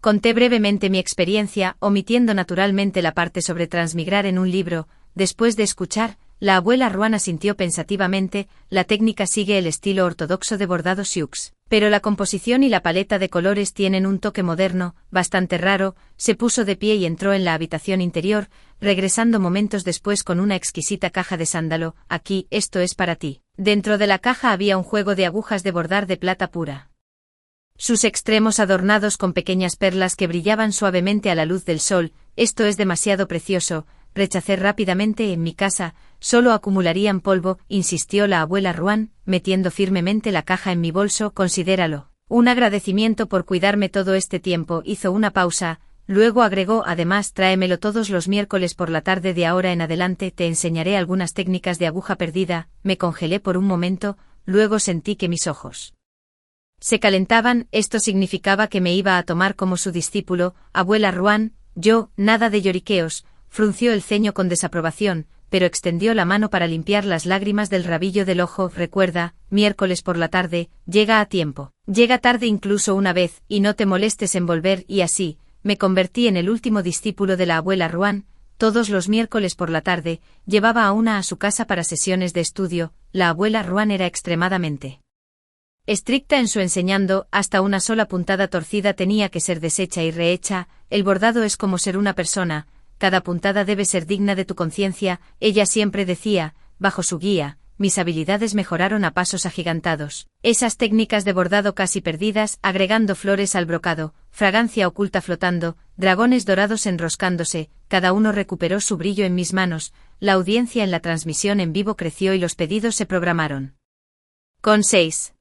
A: Conté brevemente mi experiencia, omitiendo naturalmente la parte sobre transmigrar en un libro. Después de escuchar, la abuela Ruan asintió pensativamente. La técnica sigue el estilo ortodoxo de bordado Sioux, pero la composición y la paleta de colores tienen un toque moderno, bastante raro. Se puso de pie y entró en la habitación interior, regresando momentos después con una exquisita caja de sándalo. Aquí, esto es para ti. Dentro de la caja había un juego de agujas de bordar de plata pura, sus extremos adornados con pequeñas perlas que brillaban suavemente a la luz del sol. Esto es demasiado precioso. Rechacé rápidamente. En mi casa solo acumularían polvo, insistió la abuela Ruan, metiendo firmemente la caja en mi bolso. Considéralo un agradecimiento por cuidarme todo este tiempo. Hizo una pausa, luego agregó: además tráemelo todos los miércoles por la tarde de ahora en adelante. Te enseñaré algunas técnicas de aguja perdida. Me congelé por un momento, luego sentí que mis ojos se calentaban. Esto significaba que me iba a tomar como su discípulo. Abuela Ruan, yo, nada de lloriqueos. Frunció el ceño con desaprobación, pero extendió la mano para limpiar las lágrimas del rabillo del ojo. Recuerda, miércoles por la tarde, llega a tiempo. Llega tarde incluso una vez, y no te molestes en volver. Y así, me convertí en el último discípulo de la abuela Ruan. Todos los miércoles por la tarde, llevaba a una a su casa para sesiones de estudio. La abuela Ruan era extremadamente estricta en su enseñando. Hasta una sola puntada torcida tenía que ser deshecha y rehecha. El bordado es como ser una persona. Cada puntada debe ser digna de tu conciencia. Ella siempre decía. Bajo su guía, mis habilidades mejoraron a pasos agigantados. Esas técnicas de bordado casi perdidas, agregando flores al brocado, fragancia oculta flotando, dragones dorados enroscándose, cada uno recuperó su brillo en mis manos. La audiencia en la transmisión en vivo creció y los pedidos se programaron con 6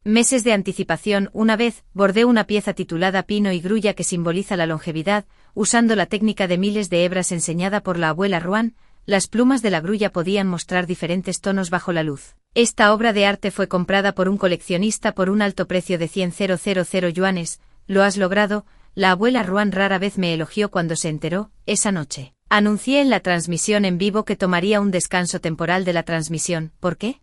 A: meses de anticipación. Una vez, bordé una pieza titulada Pino y Grulla que simboliza la longevidad, usando la técnica de miles de hebras enseñada por la abuela Ruan. Las plumas de la grulla podían mostrar diferentes tonos bajo la luz. Esta obra de arte fue comprada por un coleccionista por un alto precio de 100.000 yuanes. Lo has logrado. La abuela Ruan rara vez me elogió cuando se enteró. Esa noche, anuncié en la transmisión en vivo que tomaría un descanso temporal de la transmisión. ¿Por qué?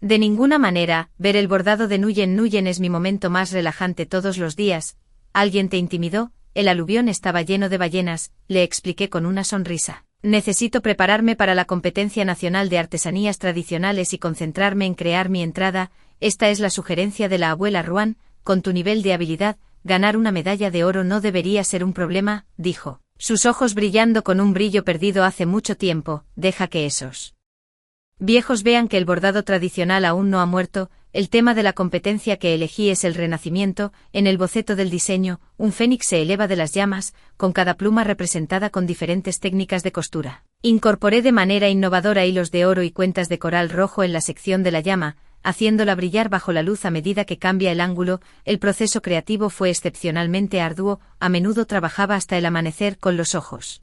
A: De ninguna manera. Ver el bordado de Nguyen Nguyen es mi momento más relajante todos los días. ¿Alguien te intimidó? El aluvión estaba lleno de ballenas, le expliqué con una sonrisa. Necesito prepararme para la competencia nacional de artesanías tradicionales y concentrarme en crear mi entrada. Esta es la sugerencia de la abuela Ruan. Con tu nivel de habilidad, ganar una medalla de oro no debería ser un problema, dijo, sus ojos brillando con un brillo perdido hace mucho tiempo. Deja que esos viejos vean que el bordado tradicional aún no ha muerto. El tema de la competencia que elegí es el renacimiento. En el boceto del diseño, un fénix se eleva de las llamas, con cada pluma representada con diferentes técnicas de costura. Incorporé de manera innovadora hilos de oro y cuentas de coral rojo en la sección de la llama, haciéndola brillar bajo la luz a medida que cambia el ángulo. El proceso creativo fue excepcionalmente arduo. A menudo trabajaba hasta el amanecer con los ojos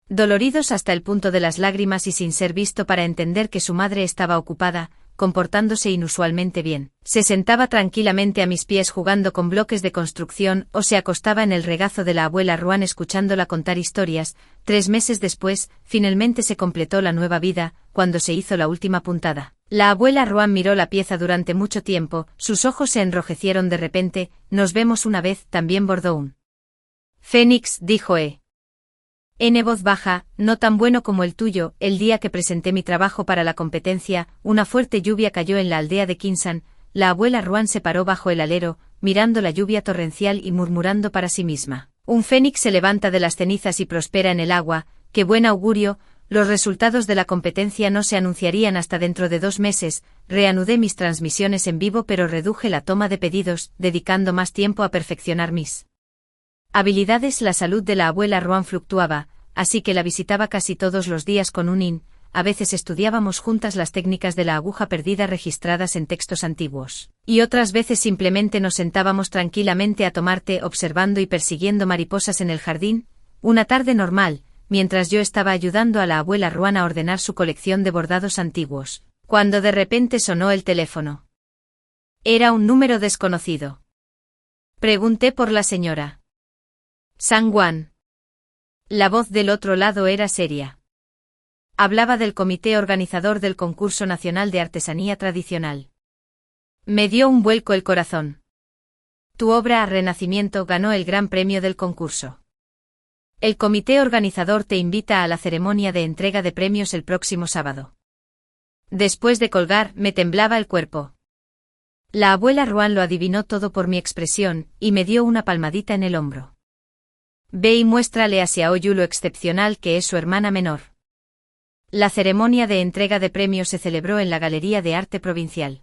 A: doloridos hasta el punto de las lágrimas y sin ser visto para entender que su madre estaba ocupada. comportándose inusualmente bien. Se sentaba tranquilamente a mis pies jugando con bloques de construcción o se acostaba en el regazo de la abuela Ruan escuchándola contar historias. 3 meses después, finalmente se completó la nueva vida, cuando se hizo la última puntada. La abuela Ruan miró la pieza durante mucho tiempo, sus ojos se enrojecieron de repente. Nos vemos una vez, también bordó un Fénix, dijo en voz baja, no tan bueno como el tuyo. El día que presenté mi trabajo para la competencia, una fuerte lluvia cayó en la aldea de Kinsan. La abuela Ruan se paró bajo el alero, mirando la lluvia torrencial y murmurando para sí misma. Un fénix se levanta de las cenizas y prospera en el agua, qué buen augurio. Los resultados de la competencia no se anunciarían hasta dentro de 2 meses. Reanudé mis transmisiones en vivo pero reduje la toma de pedidos, dedicando más tiempo a perfeccionar mis habilidades. La salud de la abuela Ruan fluctuaba, así que la visitaba casi todos los días con un IN. A veces estudiábamos juntas las técnicas de la aguja perdida registradas en textos antiguos, y otras veces simplemente nos sentábamos tranquilamente a tomar té observando y persiguiendo mariposas en el jardín. Una tarde normal, mientras yo estaba ayudando a la abuela Ruan a ordenar su colección de bordados antiguos, cuando de repente sonó el teléfono. Era un número desconocido. Pregunté por la señora Sang-wan. La voz del otro lado era seria. Hablaba del comité organizador del concurso nacional de artesanía tradicional. Me dio un vuelco el corazón. Tu obra Renacimiento ganó el gran premio del concurso. El comité organizador te invita a la ceremonia de entrega de premios el próximo sábado. Después de colgar, me temblaba el cuerpo. La abuela Ruan lo adivinó todo por mi expresión, y me dio una palmadita en el hombro. Ve y muéstrale a Xiaoyu lo excepcional que es su hermana menor. La ceremonia de entrega de premios se celebró en la Galería de Arte Provincial.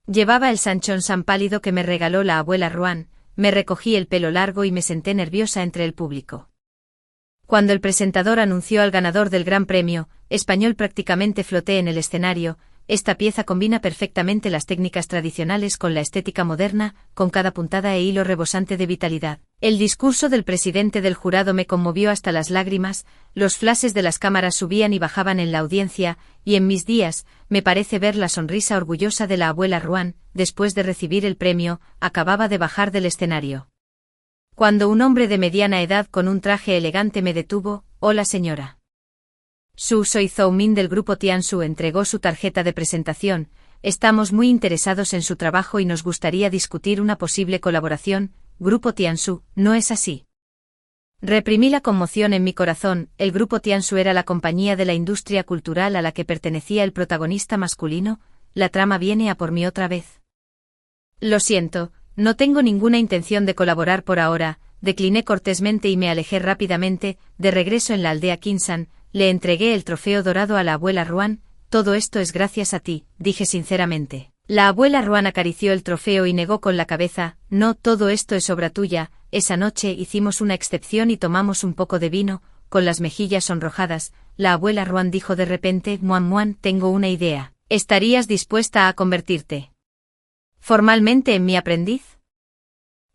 A: Llevaba el sanchón pálido que me regaló la abuela Ruan, me recogí el pelo largo y me senté nerviosa entre el público. Cuando el presentador anunció al ganador del gran premio, español, prácticamente floté en el escenario. Esta pieza combina perfectamente las técnicas tradicionales con la estética moderna, con cada puntada e hilo rebosante de vitalidad. El discurso del presidente del jurado me conmovió hasta las lágrimas, los flashes de las cámaras subían y bajaban en la audiencia, y en mis días, me parece ver la sonrisa orgullosa de la abuela Ruan. Después de recibir el premio, acababa de bajar del escenario, cuando un hombre de mediana edad con un traje elegante me detuvo. Hola señora. Soy Zhou Min del grupo Tiansu. Entregó su tarjeta de presentación. Estamos muy interesados en su trabajo y nos gustaría discutir una posible colaboración. Grupo Tiansu, ¿no es así? Reprimí la conmoción en mi corazón. El grupo Tiansu era la compañía de la industria cultural a la que pertenecía el protagonista masculino. La trama viene a por mí otra vez. Lo siento, no tengo ninguna intención de colaborar por ahora. Decliné cortésmente y me alejé rápidamente. De regreso en la aldea Kinsan, le entregué el trofeo dorado a la abuela Ruan. Todo esto es gracias a ti, dije sinceramente. La abuela Ruan acarició el trofeo y negó con la cabeza. No, todo esto es obra tuya. Esa noche hicimos una excepción y tomamos un poco de vino. Con las mejillas sonrojadas, la abuela Ruan dijo de repente: Muan, tengo una idea. ¿Estarías dispuesta a convertirte formalmente en mi aprendiz?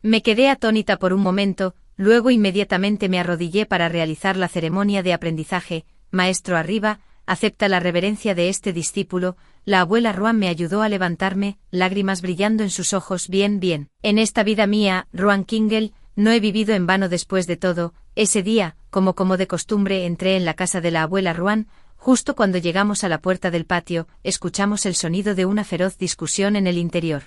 A: Me quedé atónita por un momento. Luego inmediatamente me arrodillé para realizar la ceremonia de aprendizaje. Maestro arriba, acepta la reverencia de este discípulo. La abuela Ruan me ayudó a levantarme, lágrimas brillando en sus ojos. Bien. En esta vida mía, Ruan Kingel, no he vivido en vano después de todo. Ese día, como de costumbre, entré en la casa de la abuela Ruan. Justo cuando llegamos a la puerta del patio, escuchamos el sonido de una feroz discusión en el interior,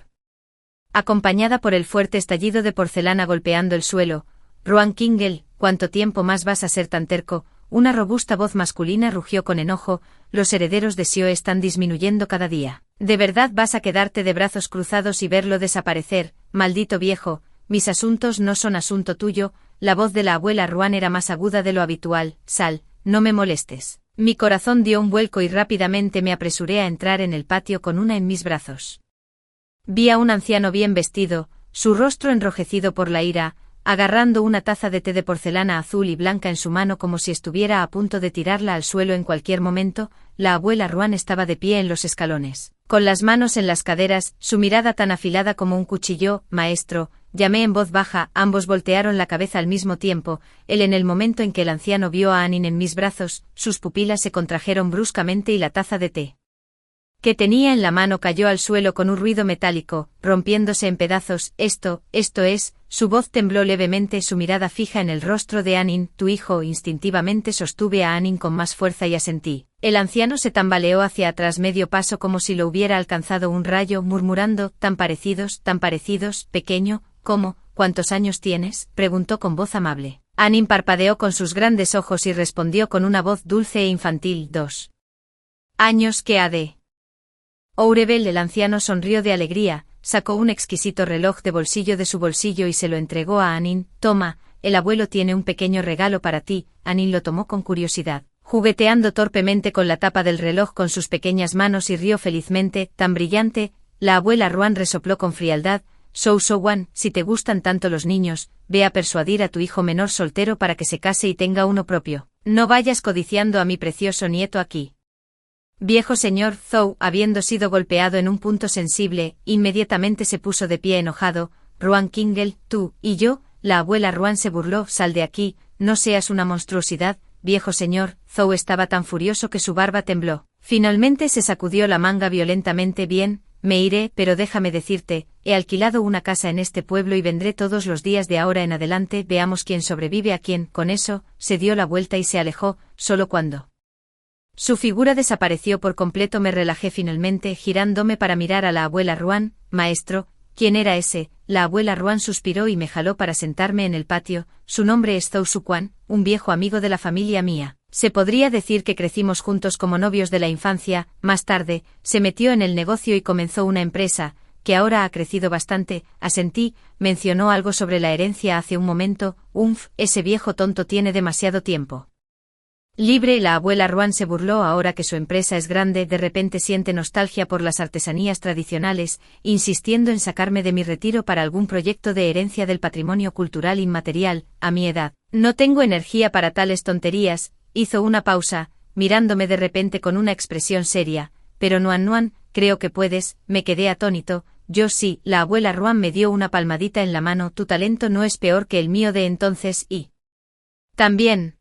A: acompañada por el fuerte estallido de porcelana golpeando el suelo. Ruan Kingel, ¿cuánto tiempo más vas a ser tan terco? Una robusta voz masculina rugió con enojo. Los herederos de Xiao están disminuyendo cada día. ¿De verdad vas a quedarte de brazos cruzados y verlo desaparecer? Maldito viejo, mis asuntos no son asunto tuyo. La voz de la abuela Ruan era más aguda de lo habitual. Sal, no me molestes. Mi corazón dio un vuelco y rápidamente me apresuré a entrar en el patio con una en mis brazos. Vi a un anciano bien vestido, su rostro enrojecido por la ira, agarrando una taza de té de porcelana azul y blanca en su mano como si estuviera a punto de tirarla al suelo en cualquier momento. La abuela Ruan estaba de pie en los escalones, con las manos en las caderas, su mirada tan afilada como un cuchillo. Maestro, llamé en voz baja. Ambos voltearon la cabeza al mismo tiempo. Él, en el momento en que el anciano vio a Anin en mis brazos, sus pupilas se contrajeron bruscamente y la taza de té que tenía en la mano cayó al suelo con un ruido metálico, rompiéndose en pedazos. Esto es, su voz tembló levemente, su mirada fija en el rostro de Anin, tu hijo. Instintivamente sostuve a Anin con más fuerza y asentí. El anciano se tambaleó hacia atrás medio paso como si lo hubiera alcanzado un rayo, murmurando, tan parecidos, pequeño, ¿cómo? ¿Cuántos años tienes?, preguntó con voz amable. Anin parpadeó con sus grandes ojos y respondió con una voz dulce e infantil, 2 años. ¿Qué ha de? Ourebel, el anciano sonrió de alegría, sacó un exquisito reloj de su bolsillo y se lo entregó a Anin. Toma, el abuelo tiene un pequeño regalo para ti. Anin lo tomó con curiosidad, jugueteando torpemente con la tapa del reloj con sus pequeñas manos y rió felizmente, tan brillante. La abuela Ruan resopló con frialdad. Wan, si te gustan tanto los niños, ve a persuadir a tu hijo menor soltero para que se case y tenga uno propio. No vayas codiciando a mi precioso nieto aquí. Viejo señor. Zhou, habiendo sido golpeado en un punto sensible, inmediatamente se puso de pie enojado. Ruan Kingel, tú y yo. La abuela Ruan se burló. Sal de aquí, no seas una monstruosidad, viejo señor. Zhou estaba tan furioso que su barba tembló. Finalmente se sacudió la manga violentamente. Bien, me iré, pero déjame decirte, he alquilado una casa en este pueblo y vendré todos los días de ahora en adelante. Veamos quién sobrevive a quién. Con eso, se dio la vuelta y se alejó. Solo cuando su figura desapareció por completo me relajé finalmente, girándome para mirar a la abuela Ruan. Maestro, ¿quién era ese? La abuela Ruan suspiró y me jaló para sentarme en el patio. Su nombre es Zhou Suquan, un viejo amigo de la familia mía. Se podría decir que crecimos juntos como novios de la infancia. Más tarde, se metió en el negocio y comenzó una empresa, que ahora ha crecido bastante. Asentí. Mencionó algo sobre la herencia hace un momento. Ese viejo tonto tiene demasiado tiempo libre. La abuela Ruan se burló. Ahora que su empresa es grande, de repente siente nostalgia por las artesanías tradicionales, insistiendo en sacarme de mi retiro para algún proyecto de herencia del patrimonio cultural inmaterial. A mi edad, no tengo energía para tales tonterías. Hizo una pausa, mirándome de repente con una expresión seria. Pero Nuan, creo que puedes. Me quedé atónito. Yo sí. La abuela Ruan me dio una palmadita en la mano. Tu talento no es peor que el mío de entonces y también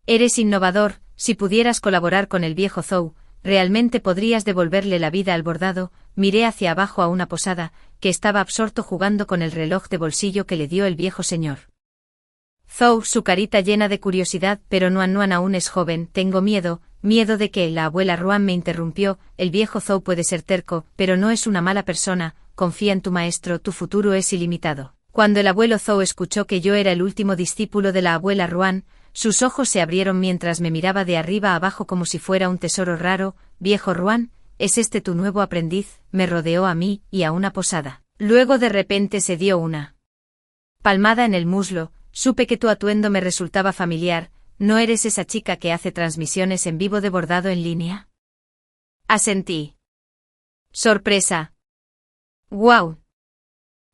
A: eres innovador. Si pudieras colaborar con el viejo Zhou, realmente podrías devolverle la vida al bordado. Miré hacia abajo a una posada, que estaba absorto jugando con el reloj de bolsillo que le dio el viejo señor Zhou, su carita llena de curiosidad. Pero Nuan aún es joven. Tengo miedo de que. La abuela Ruan me interrumpió. El viejo Zhou puede ser terco, pero no es una mala persona. Confía en tu maestro, tu futuro es ilimitado. Cuando el abuelo Zhou escuchó que yo era el último discípulo de la abuela Ruan, sus ojos se abrieron mientras me miraba de arriba abajo como si fuera un tesoro raro. Viejo Ruan, ¿es este tu nuevo aprendiz? Me rodeó a mí y a una posada. Luego de repente se dio una palmada en el muslo. Supe que tu atuendo me resultaba familiar. ¿No eres esa chica que hace transmisiones en vivo de bordado en línea? Asentí. Sorpresa. ¡Guau!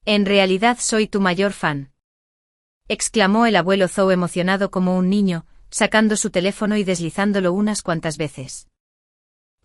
A: En realidad soy tu mayor fan, exclamó el abuelo Zhou emocionado como un niño, sacando su teléfono y deslizándolo unas cuantas veces.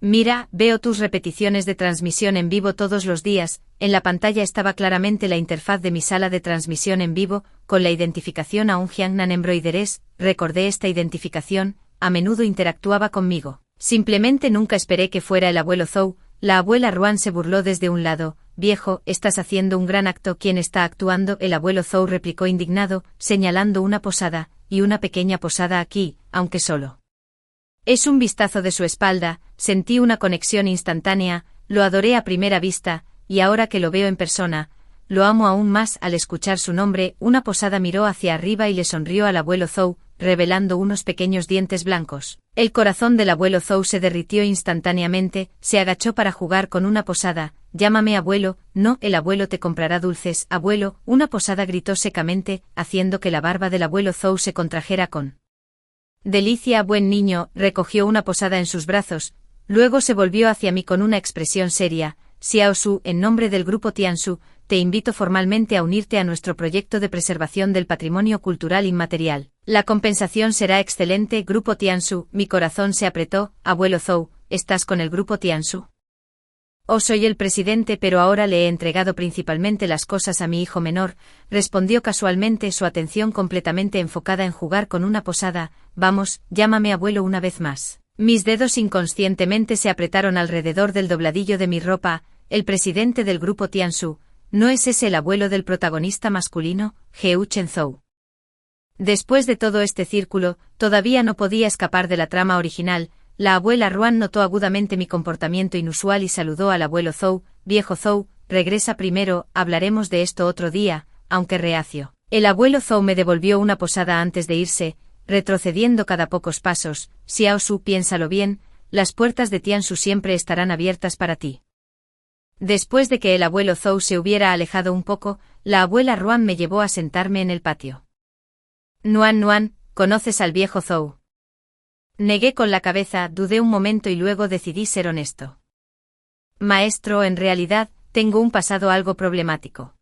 A: Mira, veo tus repeticiones de transmisión en vivo todos los días. En la pantalla estaba claramente la interfaz de mi sala de transmisión en vivo, con la identificación a un Jiangnan Embroideries. Recordé esta identificación, a menudo interactuaba conmigo. Simplemente nunca esperé que fuera el abuelo Zhou. La abuela Ruan se burló desde un lado. Viejo, estás haciendo un gran acto. ¿Quién está actuando? El abuelo Zhou replicó indignado, señalando una posada, y una pequeña posada aquí, aunque solo. Es un vistazo de su espalda. Sentí una conexión instantánea. Lo adoré a primera vista, y ahora que lo veo en persona, lo amo aún más. Al escuchar su nombre, una posada miró hacia arriba y le sonrió al abuelo Zhou, revelando unos pequeños dientes blancos. El corazón del abuelo Zhou se derritió instantáneamente. Se agachó para jugar con una posada. Llámame abuelo. No, el abuelo te comprará dulces. Abuelo, una posada gritó secamente, haciendo que la barba del abuelo Zhou se contrajera con delicia. Buen niño. Recogió una posada en sus brazos, luego se volvió hacia mí con una expresión seria. Xiao Su, en nombre del grupo Tianshu, te invito formalmente a unirte a nuestro proyecto de preservación del patrimonio cultural inmaterial. La compensación será excelente. Grupo Tianshu. Mi corazón se apretó. Abuelo Zhou, ¿estás con el grupo Tianshu? Soy el presidente, pero ahora le he entregado principalmente las cosas a mi hijo menor, respondió casualmente, su atención completamente enfocada en jugar con una posada. Vamos, llámame abuelo una vez más. Mis dedos inconscientemente se apretaron alrededor del dobladillo de mi ropa. El presidente del grupo Tiansu, ¿no es ese el abuelo del protagonista masculino, Heu Chenzhou? Después de todo este círculo, todavía no podía escapar de la trama original. La abuela Ruan notó agudamente mi comportamiento inusual y saludó al abuelo Zhou. Viejo Zhou, regresa primero, hablaremos de esto otro día, aunque reacio. El abuelo Zhou me devolvió una posada antes de irse, retrocediendo cada pocos pasos. Xiao Su, piénsalo bien, las puertas de Tiansu siempre estarán abiertas para ti. Después de que el abuelo Zhou se hubiera alejado un poco, la abuela Ruan me llevó a sentarme en el patio. Nuan, ¿conoces al viejo Zhou? Negué con la cabeza, dudé un momento y luego decidí ser honesto. Maestro, en realidad, tengo un pasado algo problemático.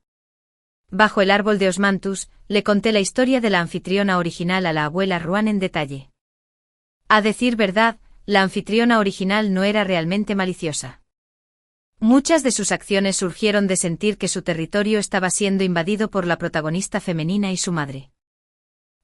A: Bajo el árbol de Osmanthus, le conté la historia de la anfitriona original a la abuela Ruan en detalle. A decir verdad, la anfitriona original no era realmente maliciosa. Muchas de sus acciones surgieron de sentir que su territorio estaba siendo invadido por la protagonista femenina y su madre.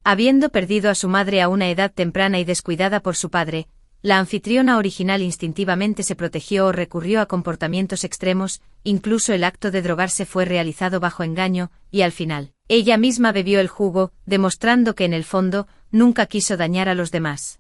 A: Habiendo perdido a su madre a una edad temprana y descuidada por su padre, la anfitriona original instintivamente se protegió o recurrió a comportamientos extremos, incluso el acto de drogarse fue realizado bajo engaño, y al final, ella misma bebió el jugo, demostrando que en el fondo, nunca quiso dañar a los demás.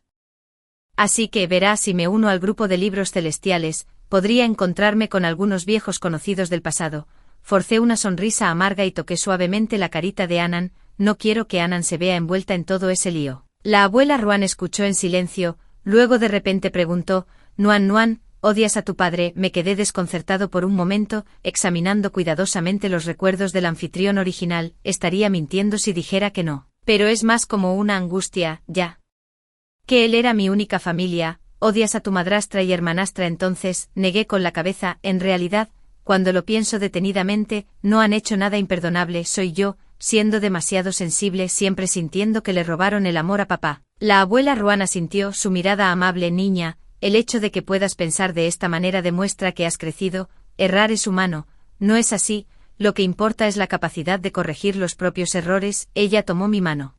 A: Así que verá, si me uno al grupo de libros celestiales, podría encontrarme con algunos viejos conocidos del pasado. Forcé una sonrisa amarga y toqué suavemente la carita de Anan. No quiero que Anan se vea envuelta en todo ese lío. La abuela Ruan escuchó en silencio, luego de repente preguntó, Nuan, ¿odias a tu padre? Me quedé desconcertado por un momento, examinando cuidadosamente los recuerdos del anfitrión original. Estaría mintiendo si dijera que no. Pero es más como una angustia, ya. Que él era mi única familia. ¿Odias a tu madrastra y hermanastra entonces? Negué con la cabeza. En realidad, cuando lo pienso detenidamente, no han hecho nada imperdonable. Soy yo, siendo demasiado sensible, siempre sintiendo que le robaron el amor a papá. La abuela Ruan asintió, su mirada amable. Niña, el hecho de que puedas pensar de esta manera demuestra que has crecido. Errar es humano, ¿no es así? Lo que importa es la capacidad de corregir los propios errores. Ella tomó mi mano.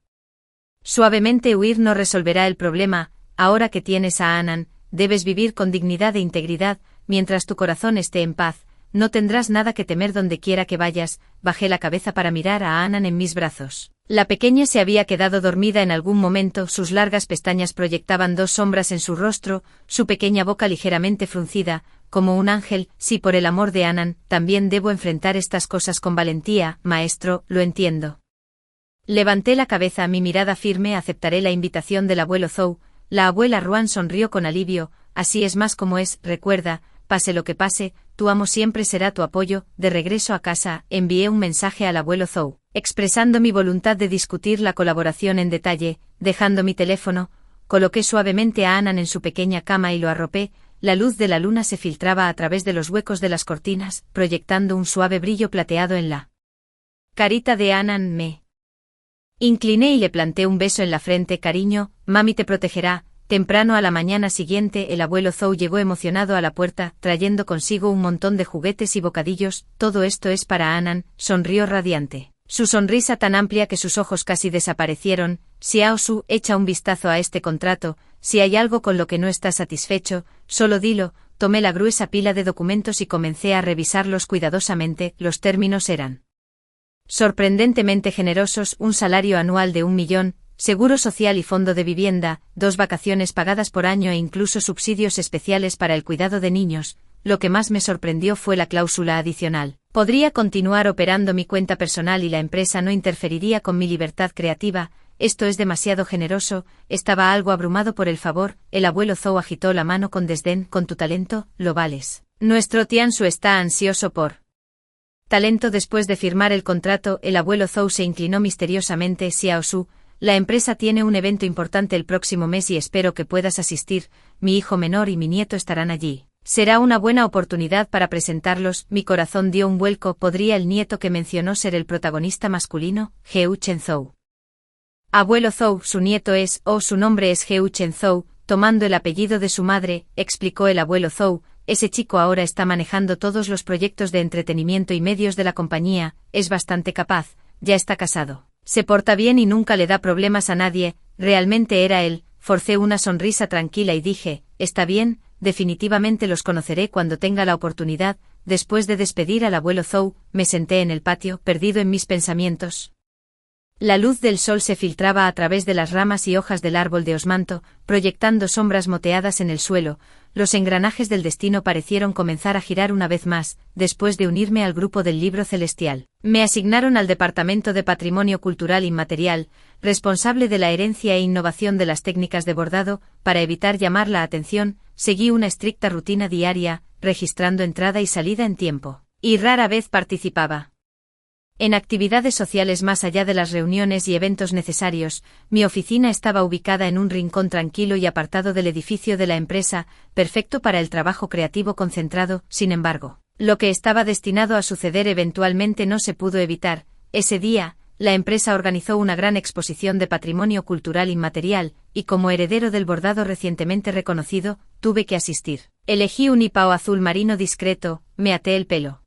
A: Suavemente. Huir no resolverá el problema. Ahora que tienes a Anan, debes vivir con dignidad e integridad. Mientras tu corazón esté en paz, no tendrás nada que temer donde quiera que vayas. Bajé la cabeza para mirar a Anan en mis brazos. La pequeña se había quedado dormida en algún momento, sus largas pestañas proyectaban dos sombras en su rostro, su pequeña boca ligeramente fruncida, como un ángel. Sí, por el amor de Anan, también debo enfrentar estas cosas con valentía, maestro, lo entiendo. Levanté la cabeza, mi mirada firme. Aceptaré la invitación del abuelo Zhou. La abuela Ruan sonrió con alivio. Así es más como es. Recuerda, pase lo que pase, tu amo siempre será tu apoyo. De regreso a casa, envié un mensaje al abuelo Zhou, expresando mi voluntad de discutir la colaboración en detalle. Dejando mi teléfono, coloqué suavemente a Anan en su pequeña cama y lo arropé. La luz de la luna se filtraba a través de los huecos de las cortinas, proyectando un suave brillo plateado en la carita de Anan. Me incliné y le planté un beso en la frente. Cariño, mami te protegerá. Temprano a la mañana siguiente, el abuelo Zhou llegó emocionado a la puerta, trayendo consigo un montón de juguetes y bocadillos. Todo esto es para Anan, sonrió radiante. Su sonrisa tan amplia que sus ojos casi desaparecieron. Xiao Su, echa un vistazo a este contrato. Si hay algo con lo que no estás satisfecho, solo dilo. Tomé la gruesa pila de documentos y comencé a revisarlos cuidadosamente. Los términos eran sorprendentemente generosos: un salario anual de 1 millón, seguro social y fondo de vivienda, 2 vacaciones pagadas por año e incluso subsidios especiales para el cuidado de niños. Lo que más me sorprendió fue la cláusula adicional: podría continuar operando mi cuenta personal y la empresa no interferiría con mi libertad creativa. Esto es demasiado generoso. Estaba algo abrumado por el favor. El abuelo Zhou agitó la mano con desdén. Con tu talento, lo vales. Nuestro Tiansu está ansioso por talento. Después de firmar el contrato, el abuelo Zhou se inclinó misteriosamente. Xiao Su, la empresa tiene un evento importante el próximo mes y espero que puedas asistir. Mi hijo menor y mi nieto estarán allí. Será una buena oportunidad para presentarlos. Mi corazón dio un vuelco. ¿Podría el nieto que mencionó ser el protagonista masculino? Heu Chenzhou. Abuelo Zhou, su nieto es, su nombre es Heu Chenzhou, tomando el apellido de su madre, explicó el abuelo Zhou. Ese chico ahora está manejando todos los proyectos de entretenimiento y medios de la compañía. Es bastante capaz, ya está casado. Se porta bien y nunca le da problemas a nadie. Realmente era él. forcé una sonrisa tranquila y dije, está bien, definitivamente los conoceré cuando tenga la oportunidad. Después de despedir al abuelo Zhou, me senté en el patio, perdido en mis pensamientos. La luz del sol se filtraba a través de las ramas y hojas del árbol de osmanto, proyectando sombras moteadas en el suelo. Los engranajes del destino parecieron comenzar a girar una vez más, después de unirme al grupo del libro celestial. Me asignaron al Departamento de Patrimonio Cultural Inmaterial, responsable de la herencia e innovación de las técnicas de bordado. Para evitar llamar la atención, seguí una estricta rutina diaria, registrando entrada y salida en tiempo. Y rara vez participaba en actividades sociales más allá de las reuniones y eventos necesarios. Mi oficina estaba ubicada en un rincón tranquilo y apartado del edificio de la empresa, perfecto para el trabajo creativo concentrado. Sin embargo, lo que estaba destinado a suceder eventualmente no se pudo evitar. Ese día, la empresa organizó una gran exposición de patrimonio cultural inmaterial, y como heredero del bordado recientemente reconocido, tuve que asistir. Elegí un hipao azul marino discreto, me até el pelo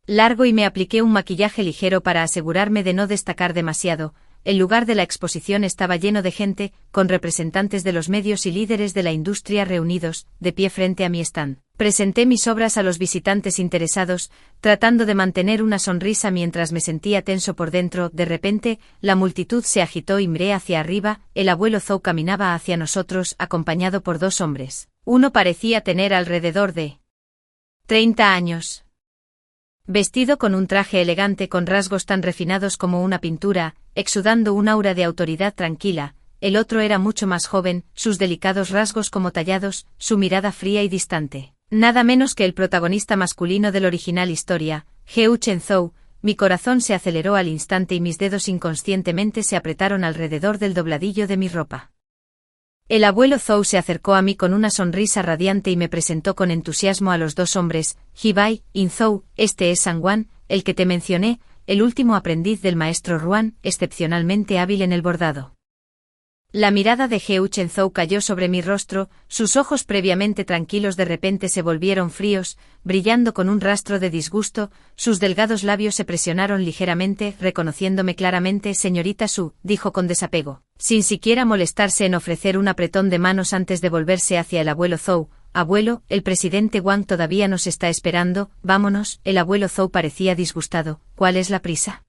A: largo y me apliqué un maquillaje ligero para asegurarme de no destacar demasiado. El lugar de la exposición estaba lleno de gente, con representantes de los medios y líderes de la industria reunidos, de pie frente a mi stand. Presenté mis obras a los visitantes interesados, tratando de mantener una sonrisa mientras me sentía tenso por dentro. De repente, la multitud se agitó y miré hacia arriba. El abuelo Zhou caminaba hacia nosotros, acompañado por dos hombres. Uno parecía tener alrededor de 30 años. Vestido con un traje elegante con rasgos tan refinados como una pintura, exudando un aura de autoridad tranquila. El otro era mucho más joven, sus delicados rasgos como tallados, su mirada fría y distante. Nada menos que el protagonista masculino del original historia, Heu Chenzhou. Mi corazón se aceleró al instante y mis dedos inconscientemente se apretaron alrededor del dobladillo de mi ropa. El abuelo Zhou se acercó a mí con una sonrisa radiante y me presentó con entusiasmo a los dos hombres. Hibai, Inzhou, este es Sangwan, el que te mencioné, el último aprendiz del maestro Ruan, excepcionalmente hábil en el bordado. La mirada de Heu Chenzhou cayó sobre mi rostro, sus ojos previamente tranquilos de repente se volvieron fríos, brillando con un rastro de disgusto. Sus delgados labios se presionaron ligeramente, reconociéndome claramente. Señorita Su, dijo con desapego, sin siquiera molestarse en ofrecer un apretón de manos antes de volverse hacia el abuelo Zhou. Abuelo, el presidente Wang todavía nos está esperando, vámonos. El abuelo Zhou parecía disgustado. ¿Cuál es la prisa?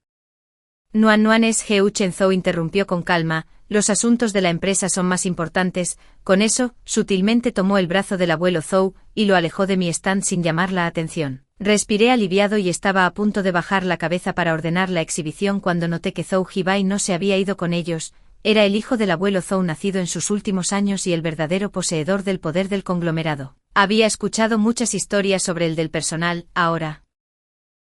A: Nuan es Heu Chenzhou interrumpió con calma, los asuntos de la empresa son más importantes. Con eso, sutilmente tomó el brazo del abuelo Zhou, y lo alejó de mi stand sin llamar la atención. Respiré aliviado y estaba a punto de bajar la cabeza para ordenar la exhibición cuando noté que Zhou Hibai no se había ido con ellos. Era el hijo del abuelo Zhou nacido en sus últimos años y el verdadero poseedor del poder del conglomerado. Había escuchado muchas historias sobre el del personal, ahora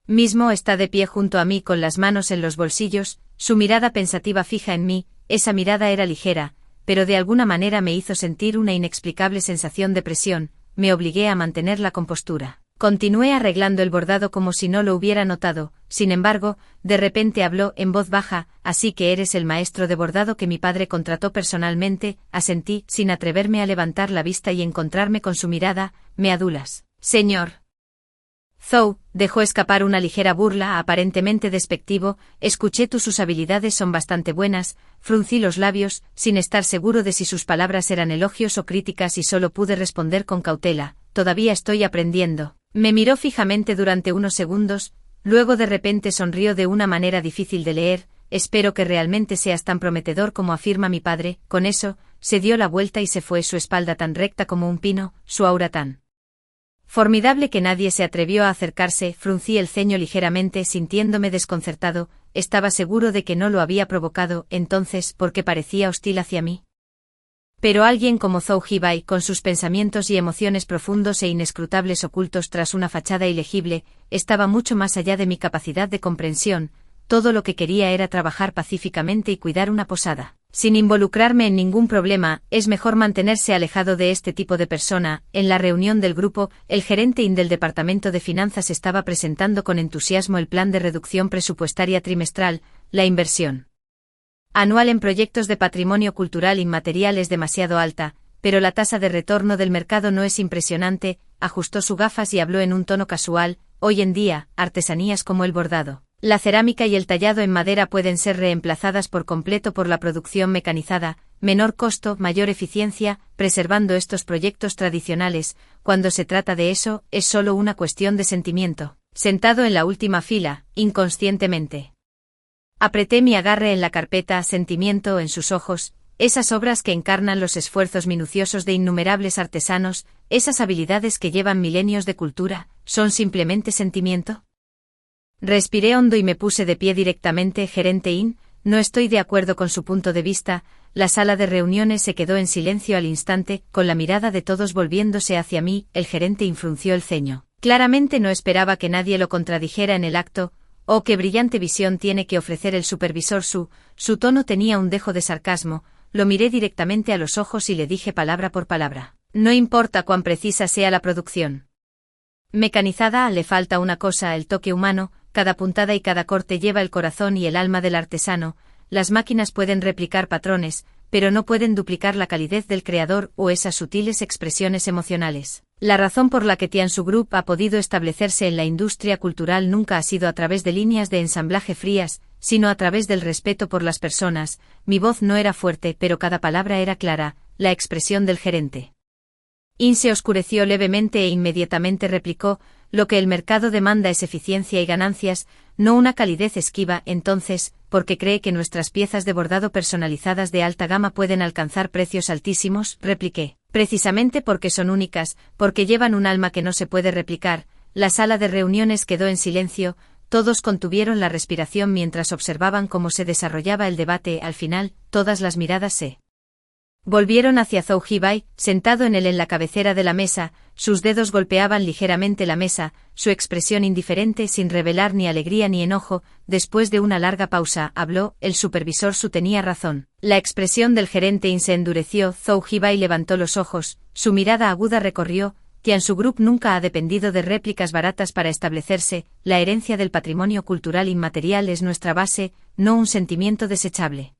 A: mismo está de pie junto a mí con las manos en los bolsillos, su mirada pensativa fija en mí. Esa mirada era ligera, pero de alguna manera me hizo sentir una inexplicable sensación de presión. Me obligué a mantener la compostura. Continué arreglando el bordado como si no lo hubiera notado. Sin embargo, de repente habló en voz baja, así que eres el maestro de bordado que mi padre contrató personalmente. Asentí, sin atreverme a levantar la vista y encontrarme con su mirada. Me adulas, señor Zhou, dejó escapar una ligera burla, aparentemente despectivo. Escuché sus habilidades son bastante buenas. Fruncí los labios, sin estar seguro de si sus palabras eran elogios o críticas, y solo pude responder con cautela, todavía estoy aprendiendo. Me miró fijamente durante unos segundos, luego de repente sonrió de una manera difícil de leer. Espero que realmente seas tan prometedor como afirma mi padre. Con eso, se dio la vuelta y se fue, su espalda tan recta como un pino, su aura tan formidable que nadie se atrevió a acercarse. Fruncí el ceño ligeramente sintiéndome desconcertado. Estaba seguro de que no lo había provocado. Entonces, ¿por qué parecía hostil hacia mí? Pero alguien como Zhou Hibai, con sus pensamientos y emociones profundos e inescrutables ocultos tras una fachada ilegible, estaba mucho más allá de mi capacidad de comprensión. Todo lo que quería era trabajar pacíficamente y cuidar una posada, sin involucrarme en ningún problema. Es mejor mantenerse alejado de este tipo de persona. En la reunión del grupo, el gerente del departamento de finanzas estaba presentando con entusiasmo el plan de reducción presupuestaria trimestral. La inversión anual en proyectos de patrimonio cultural inmaterial es demasiado alta, pero la tasa de retorno del mercado no es impresionante. Ajustó sus gafas y habló en un tono casual. Hoy en día, artesanías como el bordado, la cerámica y el tallado en madera pueden ser reemplazadas por completo por la producción mecanizada. menor costo, mayor eficiencia, preservando estos proyectos tradicionales. Cuando se trata de eso, es solo una cuestión de sentimiento. Sentado en la última fila, inconscientemente. Apreté mi agarre en la carpeta, sentimiento en sus ojos, esas obras que encarnan los esfuerzos minuciosos de innumerables artesanos, esas habilidades que llevan milenios de cultura, ¿son simplemente sentimiento? Respiré hondo y me puse de pie directamente. Gerente In, no estoy de acuerdo con su punto de vista. La sala de reuniones se quedó en silencio al instante, con la mirada de todos volviéndose hacia mí. El gerente In frunció el ceño. Claramente no esperaba que nadie lo contradijera en el acto. Oh, qué brillante visión tiene que ofrecer el supervisor Su. Su tono tenía un dejo de sarcasmo. Lo miré directamente a los ojos y le dije palabra por palabra. No importa cuán precisa sea la producción mecanizada, le falta una cosa, el toque humano. Cada puntada y cada corte lleva el corazón y el alma del artesano. Las máquinas pueden replicar patrones, pero no pueden duplicar la calidez del creador o esas sutiles expresiones emocionales. La razón por la que Tiansu Group ha podido establecerse en la industria cultural nunca ha sido a través de líneas de ensamblaje frías, sino a través del respeto por las personas. Mi voz no era fuerte, pero cada palabra era clara. La expresión del gerente In se oscureció levemente e inmediatamente replicó: lo que el mercado demanda es eficiencia y ganancias, no una calidez esquiva. Entonces, ¿por qué cree que nuestras piezas de bordado personalizadas de alta gama pueden alcanzar precios altísimos? Repliqué. Precisamente porque son únicas, porque llevan un alma que no se puede replicar. La sala de reuniones quedó en silencio, todos contuvieron la respiración mientras observaban cómo se desarrollaba el debate. Al final, todas las miradas se volvieron hacia Zhou Hibai, sentado en la cabecera de la mesa. Sus dedos golpeaban ligeramente la mesa, su expresión indiferente sin revelar ni alegría ni enojo. Después de una larga pausa, habló: el supervisor Su tenía razón. La expresión del gerente In se endureció. Zhou Hibai levantó los ojos, su mirada aguda recorrió. Tiansu Group nunca ha dependido de réplicas baratas para establecerse. La herencia del patrimonio cultural inmaterial es nuestra base, no un sentimiento desechable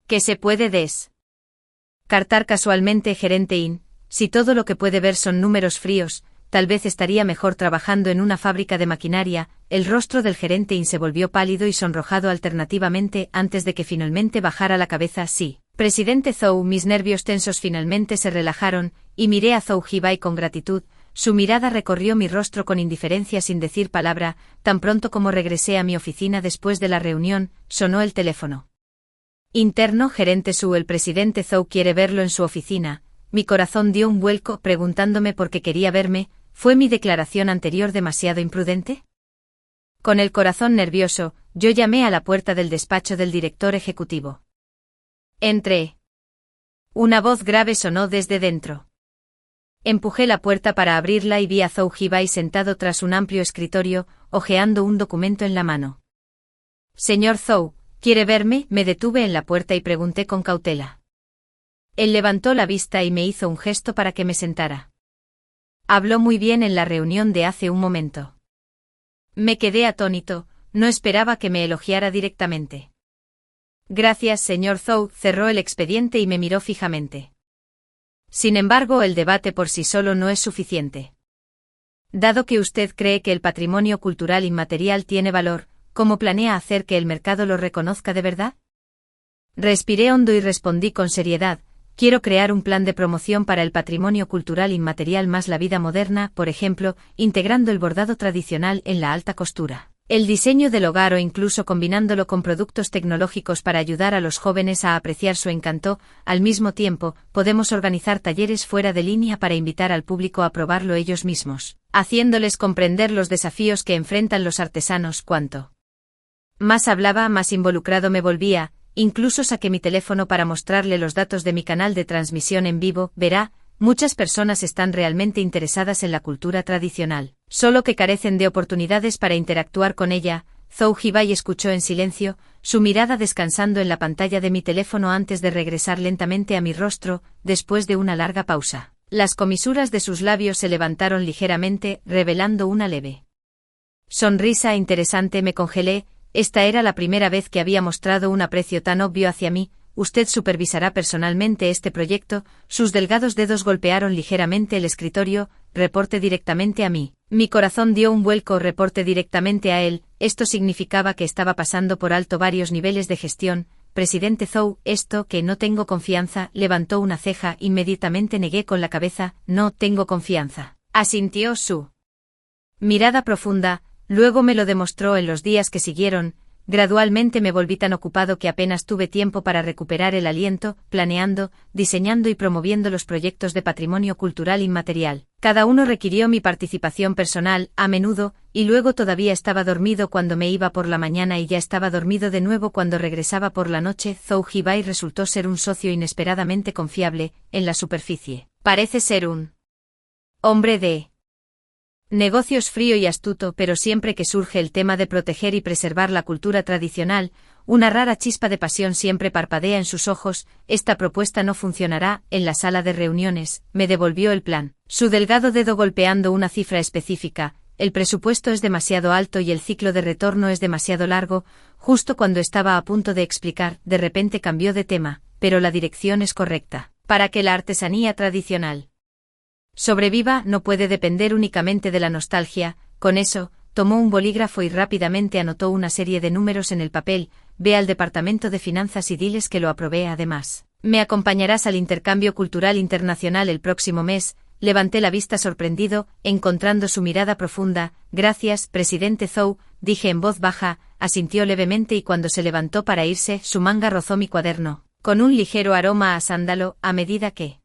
A: que se puede descartar casualmente. Gerente In, si todo lo que puede ver son números fríos, tal vez estaría mejor trabajando en una fábrica de maquinaria. El rostro del gerente In se volvió pálido y sonrojado alternativamente antes de que finalmente bajara la cabeza. Sí, presidente Zhou. Mis nervios tensos finalmente se relajaron, y miré a Zhou Hibai con gratitud. Su mirada recorrió mi rostro con indiferencia sin decir palabra. Tan pronto como regresé a mi oficina después de la reunión, sonó el teléfono interno. Gerente Su, el presidente Zhou quiere verlo en su oficina. Mi corazón dio un vuelco, preguntándome por qué quería verme. ¿Fue mi declaración anterior demasiado imprudente? Con el corazón nervioso, yo llamé a la puerta del despacho del director ejecutivo. Entré. Una voz grave sonó desde dentro. Empujé la puerta para abrirla y vi a Zhou Hibai sentado tras un amplio escritorio, hojeando un documento en la mano. Señor Zhou, ¿quiere verme? Me detuve en la puerta y pregunté con cautela. Él levantó la vista y me hizo un gesto para que me sentara. Habló muy bien en la reunión de hace un momento. Me quedé atónito, no esperaba que me elogiara directamente. Gracias, señor Zhou. Cerró el expediente y me miró fijamente. Sin embargo, el debate por sí solo no es suficiente. Dado que usted cree que el patrimonio cultural inmaterial tiene valor, ¿cómo planea hacer que el mercado lo reconozca de verdad? Respiré hondo y respondí con seriedad: quiero crear un plan de promoción para el patrimonio cultural inmaterial más la vida moderna, por ejemplo, integrando el bordado tradicional en la alta costura, el diseño del hogar o incluso combinándolo con productos tecnológicos para ayudar a los jóvenes a apreciar su encanto. Al mismo tiempo, podemos organizar talleres fuera de línea para invitar al público a probarlo ellos mismos, haciéndoles comprender los desafíos que enfrentan los artesanos. Cuanto más hablaba, más involucrado me volvía. Incluso saqué mi teléfono para mostrarle los datos de mi canal de transmisión en vivo. Verá, muchas personas están realmente interesadas en la cultura tradicional, solo que carecen de oportunidades para interactuar con ella. Zhou Hibai escuchó en silencio, su mirada descansando en la pantalla de mi teléfono antes de regresar lentamente a mi rostro. Después de una larga pausa, las comisuras de sus labios se levantaron ligeramente, revelando una leve sonrisa interesante. Me congelé. Esta era la primera vez que había mostrado un aprecio tan obvio hacia mí. Usted supervisará personalmente este proyecto. Sus delgados dedos golpearon ligeramente el escritorio. Reporte directamente a mí. Mi corazón dio un vuelco. Reporte directamente a él. Esto significaba que estaba pasando por alto varios niveles de gestión. presidente Zhou, esto que no tengo confianza, levantó una ceja, inmediatamente negué con la cabeza, no tengo confianza. Asintió su mirada profunda, luego me lo demostró en los días que siguieron. Gradualmente me volví tan ocupado que apenas tuve tiempo para recuperar el aliento, planeando, diseñando y promoviendo los proyectos de patrimonio cultural inmaterial. Cada uno requirió mi participación personal, a menudo, y luego todavía estaba dormido cuando me iba por la mañana y ya estaba dormido de nuevo cuando regresaba por la noche. Zhou Hibai resultó ser un socio inesperadamente confiable, en la superficie. Parece ser un hombre de negocios frío y astuto, pero siempre que surge el tema de proteger y preservar la cultura tradicional, una rara chispa de pasión siempre parpadea en sus ojos. Esta propuesta no funcionará. En la sala de reuniones, me devolvió el plan. Su delgado dedo golpeando una cifra específica. El presupuesto es demasiado alto y el ciclo de retorno es demasiado largo. Justo cuando estaba a punto de explicar, de repente cambió de tema, pero la dirección es correcta. Para que la artesanía tradicional sobreviva, no puede depender únicamente de la nostalgia. Con eso, tomó un bolígrafo y rápidamente anotó una serie de números en el papel. Ve al departamento de finanzas y diles que lo aprobé. Además, me acompañarás al intercambio cultural internacional el próximo mes. Levanté la vista sorprendido, encontrando su mirada profunda. Gracias, presidente Zhou, dije en voz baja. Asintió levemente y cuando se levantó para irse, su manga rozó mi cuaderno, con un ligero aroma a sándalo. A medida que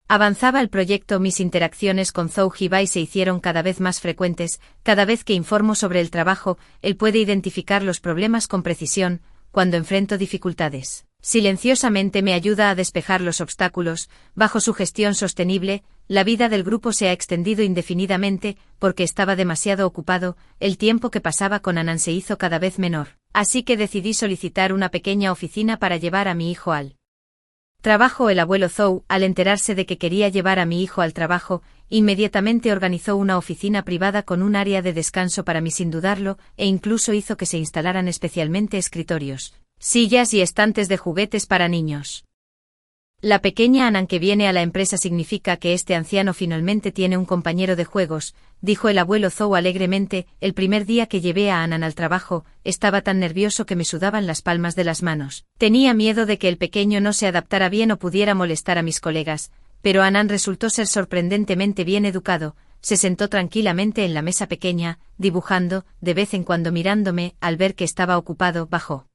A: avanzaba el proyecto, mis interacciones con Zhou Hibai se hicieron cada vez más frecuentes. Cada vez que informo sobre el trabajo, él puede identificar los problemas con precisión. Cuando enfrento dificultades, silenciosamente me ayuda a despejar los obstáculos. Bajo su gestión sostenible, la vida del grupo se ha extendido indefinidamente, porque estaba demasiado ocupado. El tiempo que pasaba con Anand se hizo cada vez menor. Así que decidí solicitar una pequeña oficina para llevar a mi hijo al trabajo. El abuelo Zhou, al enterarse de que quería llevar a mi hijo al trabajo, inmediatamente organizó una oficina privada con un área de descanso para mí sin dudarlo, e incluso hizo que se instalaran especialmente escritorios, sillas y estantes de juguetes para niños. La pequeña Anand que viene a la empresa significa que este anciano finalmente tiene un compañero de juegos, dijo el abuelo Zhou alegremente. El primer día que llevé a Anand al trabajo, estaba tan nervioso que me sudaban las palmas de las manos. Tenía miedo de que el pequeño no se adaptara bien o pudiera molestar a mis colegas, pero Anand resultó ser sorprendentemente bien educado. Se sentó tranquilamente en la mesa pequeña, dibujando, de vez en cuando mirándome. Al ver que estaba ocupado, bajó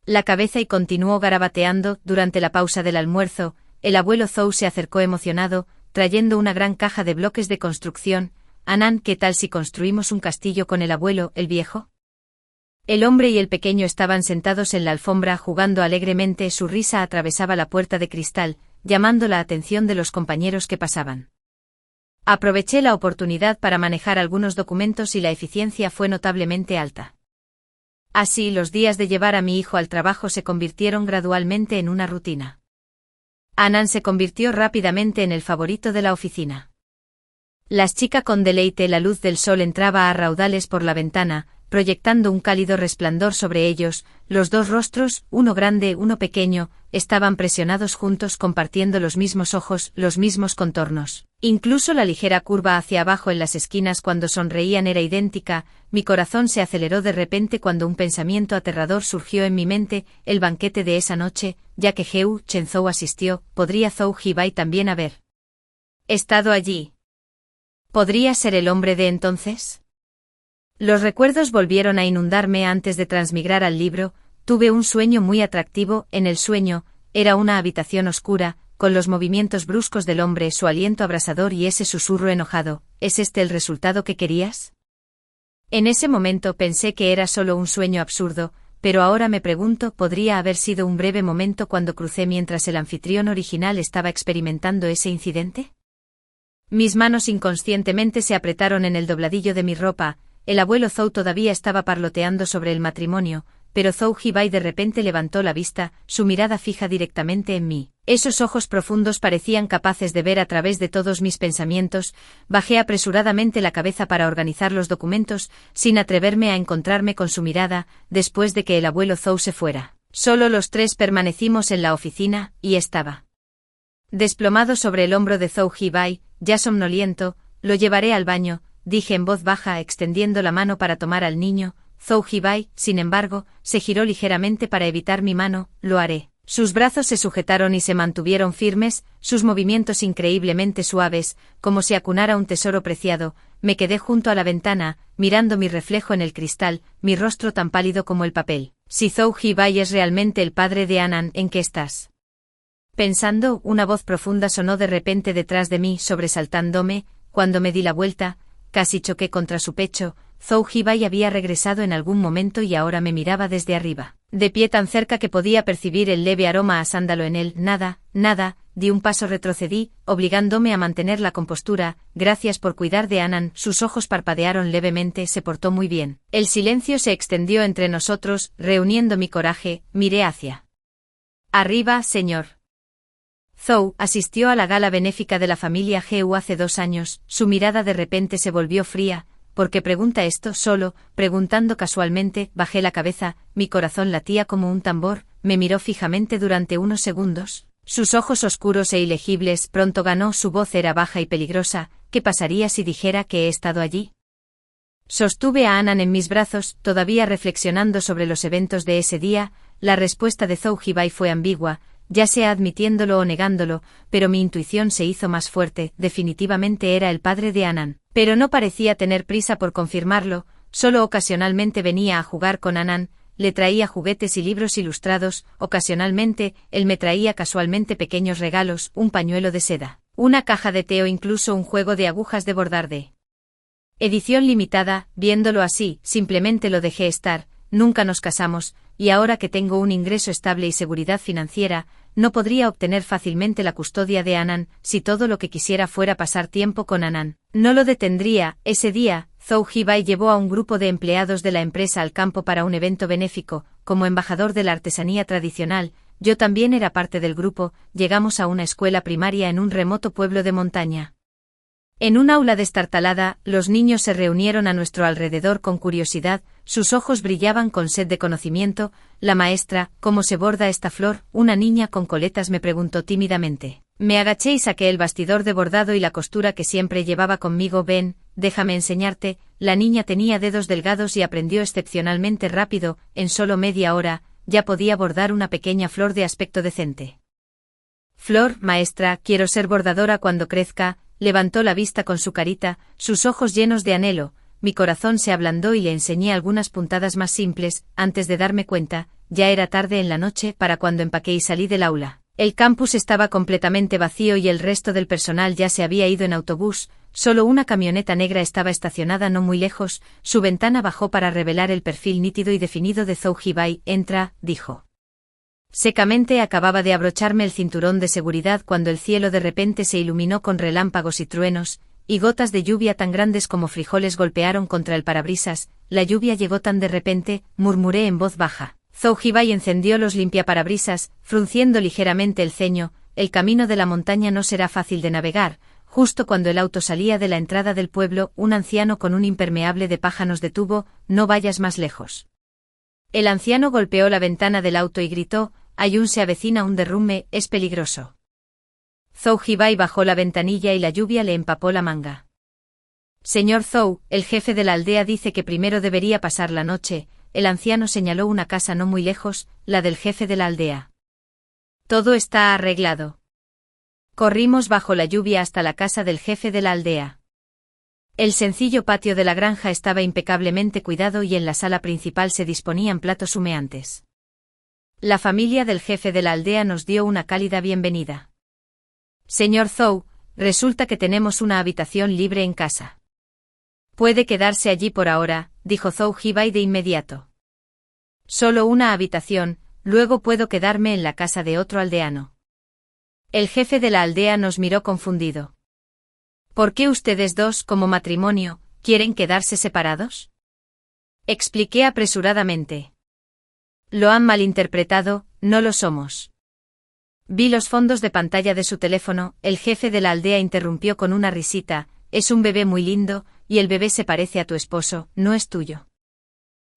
A: la cabeza y continuó garabateando. Durante la pausa del almuerzo, el abuelo Zhou se acercó emocionado, trayendo una gran caja de bloques de construcción. Anand, ¿qué tal si construimos un castillo con el abuelo, el viejo? El hombre y el pequeño estaban sentados en la alfombra jugando alegremente. Su risa atravesaba la puerta de cristal, llamando la atención de los compañeros que pasaban. Aproveché la oportunidad para manejar algunos documentos y la eficiencia fue notablemente alta. Así, los días de llevar a mi hijo al trabajo se convirtieron gradualmente en una rutina. Anand se convirtió rápidamente en el favorito de la oficina. Las chicas con deleite. La luz del sol entraba a raudales por la ventana, proyectando un cálido resplandor sobre ellos. Los dos rostros, uno grande, uno pequeño, estaban presionados juntos compartiendo los mismos ojos, los mismos contornos. Incluso la ligera curva hacia abajo en las esquinas cuando sonreían era idéntica. Mi corazón se aceleró de repente cuando un pensamiento aterrador surgió en mi mente. El banquete de esa noche, ya que Heu Chenzhou asistió, ¿podría Zhou Hibai también haber estado allí? ¿Podría ser el hombre de entonces? Los recuerdos volvieron a inundarme antes de transmigrar al libro. Tuve un sueño muy atractivo. En el sueño, era una habitación oscura, con los movimientos bruscos del hombre, su aliento abrasador y ese susurro enojado. ¿Es este el resultado que querías? En ese momento pensé que era solo un sueño absurdo, pero ahora me pregunto, ¿podría haber sido un breve momento cuando crucé mientras el anfitrión original estaba experimentando ese incidente? Mis manos inconscientemente se apretaron en el dobladillo de mi ropa. El abuelo Zhou todavía estaba parloteando sobre el matrimonio, pero Zhou Hibai de repente levantó la vista, su mirada fija directamente en mí. Esos ojos profundos parecían capaces de ver a través de todos mis pensamientos. Bajé apresuradamente la cabeza para organizar los documentos, sin atreverme a encontrarme con su mirada. Después de que el abuelo Zhou se fuera, solo los tres permanecimos en la oficina, y estaba desplomado sobre el hombro de Zhou Hibai, ya somnoliento. Lo llevaré al baño, dije en voz baja extendiendo la mano para tomar al niño. Zhou Hibai, sin embargo, se giró ligeramente para evitar mi mano. Lo haré. Sus brazos se sujetaron y se mantuvieron firmes, sus movimientos increíblemente suaves, como si acunara un tesoro preciado. Me quedé junto a la ventana, mirando mi reflejo en el cristal, mi rostro tan pálido como el papel. Si Zhou Hibai es realmente el padre de Anan, ¿en qué estás? Pensando, una voz profunda sonó de repente detrás de mí, sobresaltándome. Cuando me di la vuelta, casi choqué contra su pecho. Zhou Hibai había regresado en algún momento y ahora me miraba desde arriba, de pie tan cerca que podía percibir el leve aroma a sándalo en él. Nada, di un paso, retrocedí, obligándome a mantener la compostura. Gracias por cuidar de Anan. Sus ojos parpadearon levemente. Se portó muy bien. El silencio se extendió entre nosotros. Reuniendo mi coraje, miré hacia arriba. Señor Zhou asistió a la gala benéfica de la familia Gu hace 2 años. Su mirada de repente se volvió fría. ¿Por qué pregunta esto? Solo, preguntando casualmente. Bajé la cabeza, mi corazón latía como un tambor. Me miró fijamente durante unos segundos. Sus ojos oscuros e ilegibles. Pronto ganó, su voz era baja y peligrosa. ¿Qué pasaría si dijera que he estado allí? Sostuve a Anan en mis brazos, todavía reflexionando sobre los eventos de ese día. La respuesta de Zhou Hibai fue ambigua, ya sea admitiéndolo o negándolo, pero mi intuición se hizo más fuerte. Definitivamente era el padre de Anan. Pero no parecía tener prisa por confirmarlo. Solo ocasionalmente venía a jugar con Anan, le traía juguetes y libros ilustrados. Ocasionalmente, él me traía casualmente pequeños regalos, un pañuelo de seda, una caja de té o incluso un juego de agujas de bordar de edición limitada. Viéndolo así, simplemente lo dejé estar. Nunca nos casamos, y ahora que tengo un ingreso estable y seguridad financiera, no podría obtener fácilmente la custodia de Anan. Si todo lo que quisiera fuera pasar tiempo con Anan, no lo detendría. Ese día, Zhou Hibai llevó a un grupo de empleados de la empresa al campo para un evento benéfico. Como embajador de la artesanía tradicional, yo también era parte del grupo. Llegamos a una escuela primaria en un remoto pueblo de montaña. En un aula destartalada, los niños se reunieron a nuestro alrededor con curiosidad, sus ojos brillaban con sed de conocimiento. La maestra, ¿cómo se borda esta flor? Una niña con coletas me preguntó tímidamente. Me agaché y saqué el bastidor de bordado y la costura que siempre llevaba conmigo. Ven, déjame enseñarte. La niña tenía dedos delgados y aprendió excepcionalmente rápido. En solo media hora, ya podía bordar una pequeña flor de aspecto decente. Flor, maestra, quiero ser bordadora cuando crezca. Levantó la vista con su carita, sus ojos llenos de anhelo. Mi corazón se ablandó y le enseñé algunas puntadas más simples. Antes de darme cuenta, ya era tarde en la noche. Para cuando empaqué y salí del aula, el campus estaba completamente vacío y el resto del personal ya se había ido en autobús. Solo una camioneta negra estaba estacionada no muy lejos. Su ventana bajó para revelar el perfil nítido y definido de Zhou Hibai. Entra, dijo. Secamente acababa de abrocharme el cinturón de seguridad cuando el cielo de repente se iluminó con relámpagos y truenos, y gotas de lluvia tan grandes como frijoles golpearon contra el parabrisas. La lluvia llegó tan de repente, murmuré en voz baja. Zhou Hibai encendió los limpiaparabrisas, frunciendo ligeramente el ceño. El camino de la montaña no será fácil de navegar. Justo cuando el auto salía de la entrada del pueblo, un anciano con un impermeable de paja nos detuvo. No vayas más lejos. El anciano golpeó la ventana del auto y gritó. Ayun, se avecina un derrumbe, es peligroso. Zhou Hibai bajó la ventanilla y la lluvia le empapó la manga. Señor Zhou, el jefe de la aldea dice que primero debería pasar la noche. El anciano señaló una casa no muy lejos, la del jefe de la aldea. Todo está arreglado. Corrimos bajo la lluvia hasta la casa del jefe de la aldea. El sencillo patio de la granja estaba impecablemente cuidado y en la sala principal se disponían platos humeantes. La familia del jefe de la aldea nos dio una cálida bienvenida. Señor Zhou, resulta que tenemos una habitación libre en casa. Puede quedarse allí por ahora, dijo Zhou Hibai de inmediato. Solo una habitación, luego puedo quedarme en la casa de otro aldeano. El jefe de la aldea nos miró confundido. ¿Por qué ustedes dos, como matrimonio, quieren quedarse separados? Expliqué apresuradamente. Lo han malinterpretado, no lo somos. Vi los fondos de pantalla de su teléfono. El jefe de la aldea interrumpió con una risita. Es un bebé muy lindo, y el bebé se parece a tu esposo, no es tuyo.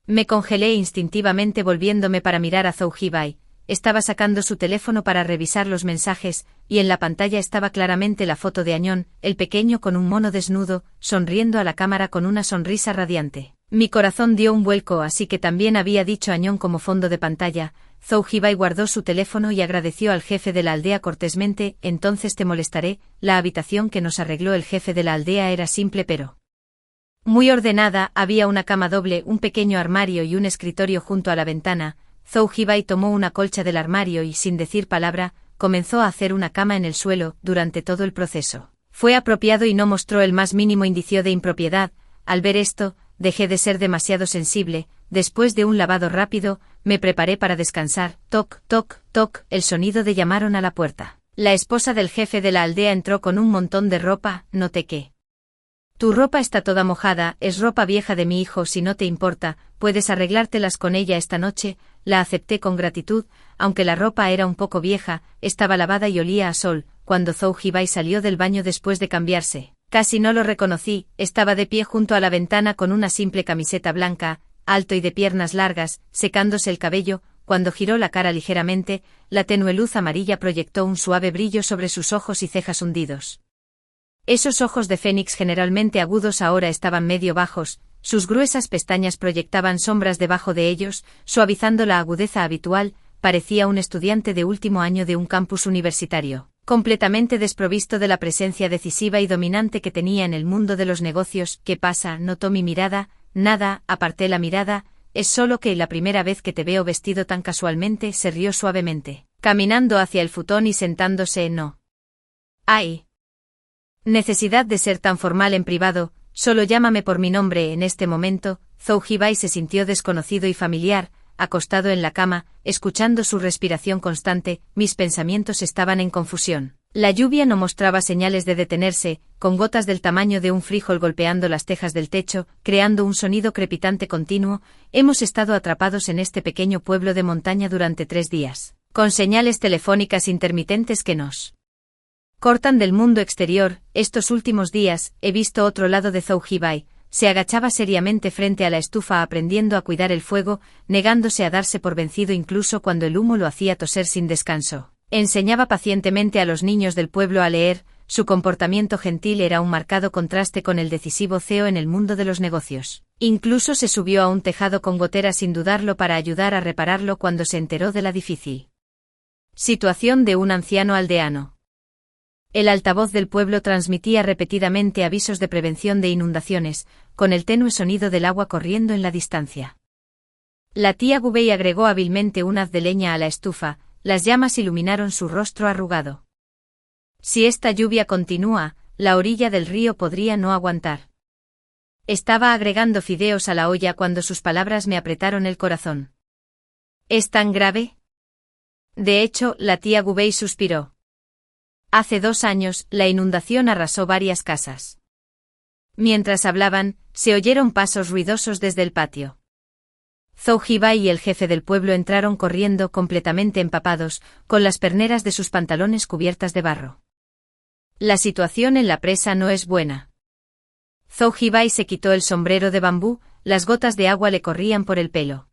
A: Me congelé instintivamente volviéndome para mirar a Zhou Hibai. Estaba sacando su teléfono para revisar los mensajes, y en la pantalla estaba claramente la foto de Añón, el pequeño con un mono desnudo, sonriendo a la cámara con una sonrisa radiante. Mi corazón dio un vuelco, así que también había dicho Añón como fondo de pantalla. Zhou Hibai guardó su teléfono y agradeció al jefe de la aldea cortésmente. Entonces te molestaré. La habitación que nos arregló el jefe de la aldea era simple pero muy ordenada. Había una cama doble, un pequeño armario y un escritorio junto a la ventana. Zhou Hibai tomó una colcha del armario y, sin decir palabra, comenzó a hacer una cama en el suelo. Durante todo el proceso fue apropiado y no mostró el más mínimo indicio de impropiedad. Al ver esto, dejé de ser demasiado sensible. Después de un lavado rápido, me preparé para descansar. Toc, toc, toc, el sonido de llamaron a la puerta. La esposa del jefe de la aldea entró con un montón de ropa. Noté que tu ropa está toda mojada, es ropa vieja de mi hijo. Si no te importa, puedes arreglártelas con ella esta noche. La acepté con gratitud, aunque la ropa era un poco vieja, estaba lavada y olía a sol. Cuando Zhou Hibai salió del baño después de cambiarse, casi no lo reconocí. Estaba de pie junto a la ventana con una simple camiseta blanca, alto y de piernas largas, secándose el cabello. Cuando giró la cara ligeramente, la tenue luz amarilla proyectó un suave brillo sobre sus ojos y cejas hundidos. Esos ojos de fénix generalmente agudos ahora estaban medio bajos, sus gruesas pestañas proyectaban sombras debajo de ellos, suavizando la agudeza habitual. Parecía un estudiante de último año de un campus universitario, completamente desprovisto de la presencia decisiva y dominante que tenía en el mundo de los negocios. ¿Qué pasa? Notó mi mirada. Nada, aparté la mirada. Es solo que la primera vez que te veo vestido tan casualmente. Se rió suavemente, caminando hacia el futón y sentándose. No hay necesidad de ser tan formal en privado, solo llámame por mi nombre. En este momento, Zhou Hibai se sintió desconocido y familiar, acostado en la cama, escuchando su respiración constante. Mis pensamientos estaban en confusión. La lluvia no mostraba señales de detenerse, con gotas del tamaño de un frijol golpeando las tejas del techo, creando un sonido crepitante continuo. Hemos estado atrapados en este pequeño pueblo de montaña durante 3 días, con señales telefónicas intermitentes que nos cortan del mundo exterior. Estos últimos días, he visto otro lado de Zhou Hibai. Se agachaba seriamente frente a la estufa aprendiendo a cuidar el fuego, negándose a darse por vencido incluso cuando el humo lo hacía toser sin descanso. Enseñaba pacientemente a los niños del pueblo a leer. Su comportamiento gentil era un marcado contraste con el decisivo CEO en el mundo de los negocios. Incluso se subió a un tejado con goteras sin dudarlo para ayudar a repararlo cuando se enteró de la difícil situación de un anciano aldeano. El altavoz del pueblo transmitía repetidamente avisos de prevención de inundaciones, con el tenue sonido del agua corriendo en la distancia. La tía Gubei agregó hábilmente un haz de leña a la estufa. Las llamas iluminaron su rostro arrugado. Si esta lluvia continúa, la orilla del río podría no aguantar. Estaba agregando fideos a la olla cuando sus palabras me apretaron el corazón. ¿Es tan grave? De hecho, la tía Gubei suspiró. Hace 2 años, la inundación arrasó varias casas. Mientras hablaban, se oyeron pasos ruidosos desde el patio. Zhou Hibai y el jefe del pueblo entraron corriendo completamente empapados, con las perneras de sus pantalones cubiertas de barro. La situación en la presa no es buena. Zhou Hibai se quitó el sombrero de bambú, las gotas de agua le corrían por el pelo.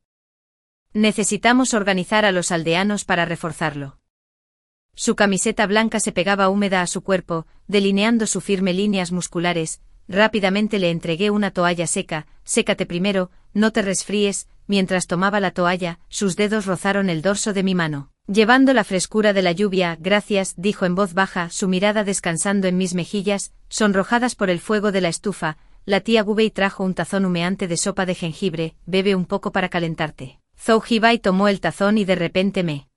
A: Necesitamos organizar a los aldeanos para reforzarlo. Su camiseta blanca se pegaba húmeda a su cuerpo, delineando su firme líneas musculares. Rápidamente le entregué una toalla seca. Sécate primero, no te resfríes. Mientras tomaba la toalla, sus dedos rozaron el dorso de mi mano, llevando la frescura de la lluvia. Gracias, dijo en voz baja, su mirada descansando en mis mejillas, sonrojadas por el fuego de la estufa. La tía Gubei trajo un tazón humeante de sopa de jengibre. Bebe un poco para calentarte. Zhou Hibai tomó el tazón y de repente me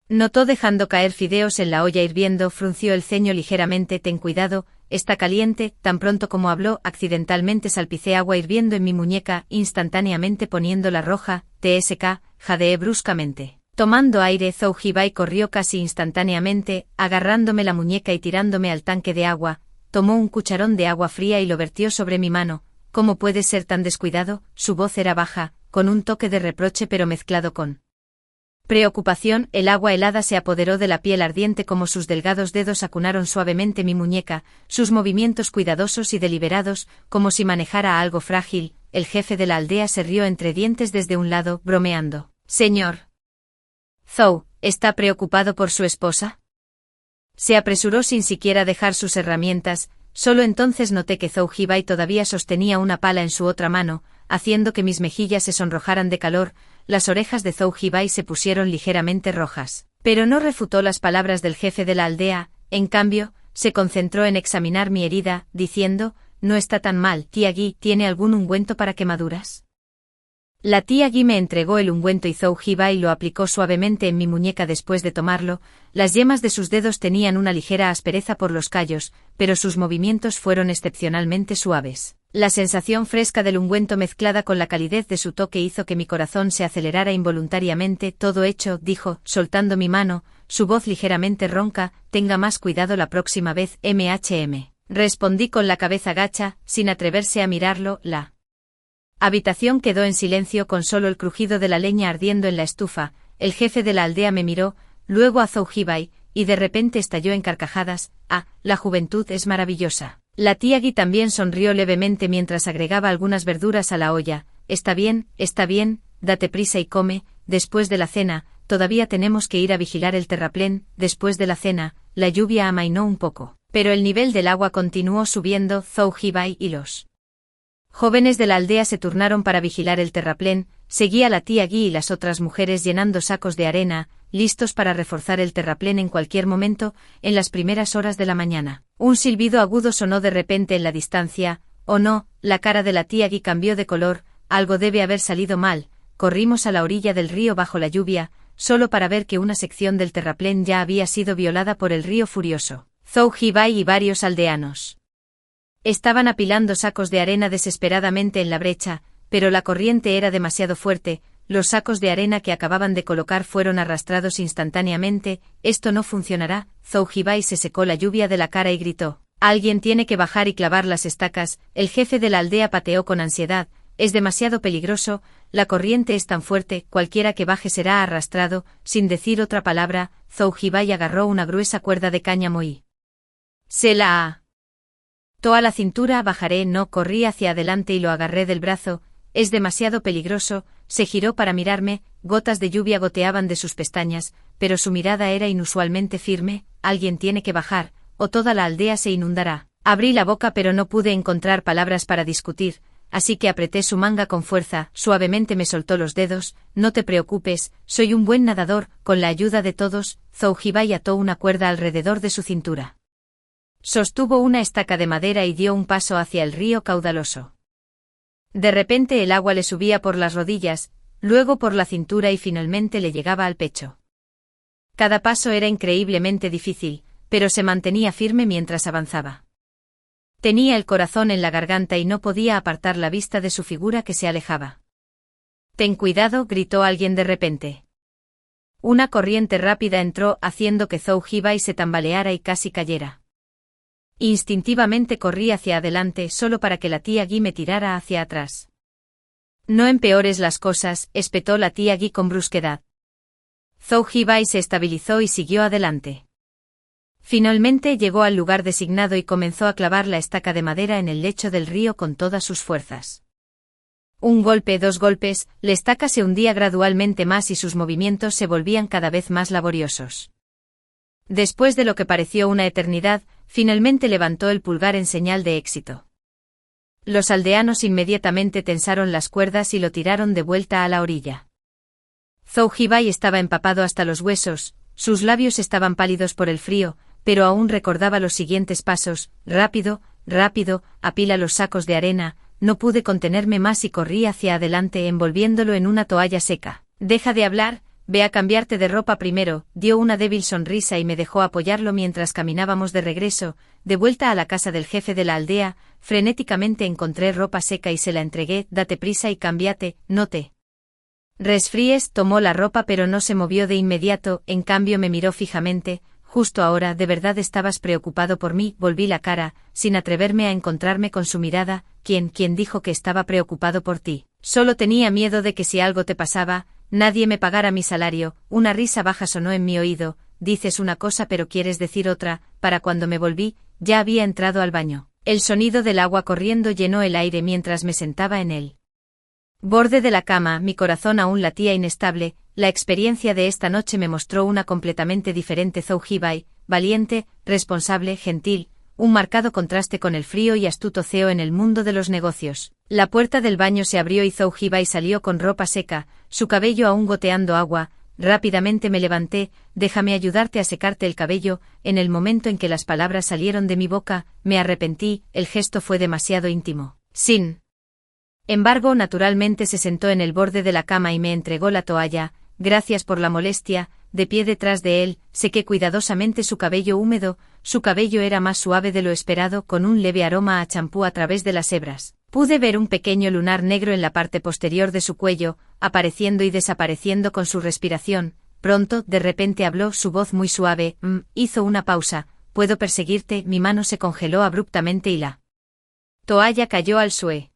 A: notó dejando caer fideos en la olla hirviendo. Frunció el ceño ligeramente. Ten cuidado, está caliente. Tan pronto como habló, accidentalmente salpicé agua hirviendo en mi muñeca, instantáneamente poniéndola roja. Tsk, jadeé bruscamente. Tomando aire, Zhou Hibai corrió casi instantáneamente, agarrándome la muñeca y tirándome al tanque de agua. Tomó un cucharón de agua fría y lo vertió sobre mi mano. ¿Cómo puedes ser tan descuidado? Su voz era baja, con un toque de reproche pero mezclado con preocupación. El agua helada se apoderó de la piel ardiente como sus delgados dedos acunaron suavemente mi muñeca, sus movimientos cuidadosos y deliberados, como si manejara algo frágil. El jefe de la aldea se rió entre dientes desde un lado, bromeando. Señor Zhou, ¿está preocupado por su esposa? Se apresuró sin siquiera dejar sus herramientas. Solo entonces noté que Zhou Hibai todavía sostenía una pala en su otra mano. haciendo que mis mejillas se sonrojaran de calor. Las orejas de Zhou Hibai se pusieron ligeramente rojas. Pero no refutó las palabras del jefe de la aldea, en cambio, se concentró en examinar mi herida, diciendo, «No está tan mal, tía Guy, ¿tiene algún ungüento para quemaduras?» La tía Guy me entregó el ungüento y Zhou Hibai lo aplicó suavemente en mi muñeca después de tomarlo. Las yemas de sus dedos tenían una ligera aspereza por los callos, pero sus movimientos fueron excepcionalmente suaves. La sensación fresca del ungüento mezclada con la calidez de su toque hizo que mi corazón se acelerara involuntariamente. «Todo hecho», dijo, soltando mi mano, su voz ligeramente ronca, «tenga más cuidado la próxima vez, MHM». Respondí con la cabeza gacha, sin atreverse a mirarlo. La habitación quedó en silencio con solo el crujido de la leña ardiendo en la estufa. El jefe de la aldea me miró, luego a Zhou Hibai, y de repente estalló en carcajadas. «Ah, la juventud es maravillosa». La tía Guy también sonrió levemente mientras agregaba algunas verduras a la olla. Está bien, date prisa y come, después de la cena, todavía tenemos que ir a vigilar el terraplén». Después de la cena, la lluvia amainó un poco, pero el nivel del agua continuó subiendo. Zhou Hibai y los jóvenes de la aldea se turnaron para vigilar el terraplén. Seguía la tía Guy y las otras mujeres llenando sacos de arena, listos para reforzar el terraplén en cualquier momento. En las primeras horas de la mañana, un silbido agudo sonó de repente en la distancia. «Oh no», la cara de la tía Guy cambió de color, «algo debe haber salido mal». Corrimos a la orilla del río bajo la lluvia, solo para ver que una sección del terraplén ya había sido violada por el río furioso. Zhou Hibai y varios aldeanos estaban apilando sacos de arena desesperadamente en la brecha, pero la corriente era demasiado fuerte. Los sacos de arena que acababan de colocar fueron arrastrados instantáneamente. «Esto no funcionará». Zhou Hibai se secó la lluvia de la cara y gritó, «Alguien tiene que bajar y clavar las estacas». El jefe de la aldea pateó con ansiedad, «Es demasiado peligroso, la corriente es tan fuerte, cualquiera que baje será arrastrado». Sin decir otra palabra, Zhou Hibai agarró una gruesa cuerda de cáñamo y se la ató a la cintura. «Bajaré». No, corrí hacia adelante y lo agarré del brazo. «Es demasiado peligroso». Se giró para mirarme, gotas de lluvia goteaban de sus pestañas, pero su mirada era inusualmente firme. «Alguien tiene que bajar, o toda la aldea se inundará». Abrí la boca pero no pude encontrar palabras para discutir, así que apreté su manga con fuerza. Suavemente me soltó los dedos. «No te preocupes, soy un buen nadador». Con la ayuda de todos, Zhou Hibai ató una cuerda alrededor de su cintura. Sostuvo una estaca de madera y dio un paso hacia el río caudaloso. De repente el agua le subía por las rodillas, luego por la cintura y finalmente le llegaba al pecho. Cada paso era increíblemente difícil, pero se mantenía firme mientras avanzaba. Tenía el corazón en la garganta y no podía apartar la vista de su figura que se alejaba. «Ten cuidado», gritó alguien de repente. Una corriente rápida entró haciendo que Zhou Hibai se tambaleara y casi cayera. Instintivamente corrí hacia adelante solo para que la tía Guy me tirara hacia atrás. «No empeores las cosas», espetó la tía Guy con brusquedad. Zhou Hibai se estabilizó y siguió adelante. Finalmente llegó al lugar designado y comenzó a clavar la estaca de madera en el lecho del río con todas sus fuerzas. Un golpe, dos golpes, la estaca se hundía gradualmente más y sus movimientos se volvían cada vez más laboriosos. Después de lo que pareció una eternidad, finalmente levantó el pulgar en señal de éxito. Los aldeanos inmediatamente tensaron las cuerdas y lo tiraron de vuelta a la orilla. Zhou Hibai estaba empapado hasta los huesos, sus labios estaban pálidos por el frío, pero aún recordaba los siguientes pasos. «Rápido, rápido, apila los sacos de arena». No pude contenerme más y corrí hacia adelante envolviéndolo en una toalla seca. «Deja de hablar, ve a cambiarte de ropa primero», dio una débil sonrisa y me dejó apoyarlo mientras caminábamos de regreso, de vuelta a la casa del jefe de la aldea. Frenéticamente encontré ropa seca y se la entregué. «Date prisa y cámbiate, no te resfríes». Tomó la ropa pero no se movió de inmediato, en cambio me miró fijamente. «Justo ahora, ¿de verdad estabas preocupado por mí?». Volví la cara, sin atreverme a encontrarme con su mirada. ¿Quién dijo que estaba preocupado por ti? Solo tenía miedo de que si algo te pasaba, nadie me pagara mi salario». Una risa baja sonó en mi oído. «Dices una cosa pero quieres decir otra». Para cuando me volví, ya había entrado al baño. El sonido del agua corriendo llenó el aire mientras me sentaba en él. Borde de la cama, mi corazón aún latía inestable. La experiencia de esta noche me mostró una completamente diferente Zhou Hibai, valiente, responsable, gentil, un marcado contraste con el frío y astuto CEO en el mundo de los negocios. La puerta del baño se abrió y Zhou Hibai salió con ropa seca, su cabello aún goteando agua. Rápidamente me levanté. Déjame ayudarte a secarte el cabello. En el momento en que las palabras salieron de mi boca, me arrepentí, el gesto fue demasiado íntimo. Sin embargo, naturalmente se sentó en el borde de la cama y me entregó la toalla. Gracias por la molestia. De pie detrás de él, sequé cuidadosamente su cabello húmedo. Su cabello era más suave de lo esperado, con un leve aroma a champú a través de las hebras. Pude ver un pequeño lunar negro en la parte posterior de su cuello, apareciendo y desapareciendo con su respiración. Pronto, de repente habló, su voz muy suave. Hizo una pausa. ¿Puedo perseguirte? Mi mano se congeló abruptamente y la toalla cayó al suelo.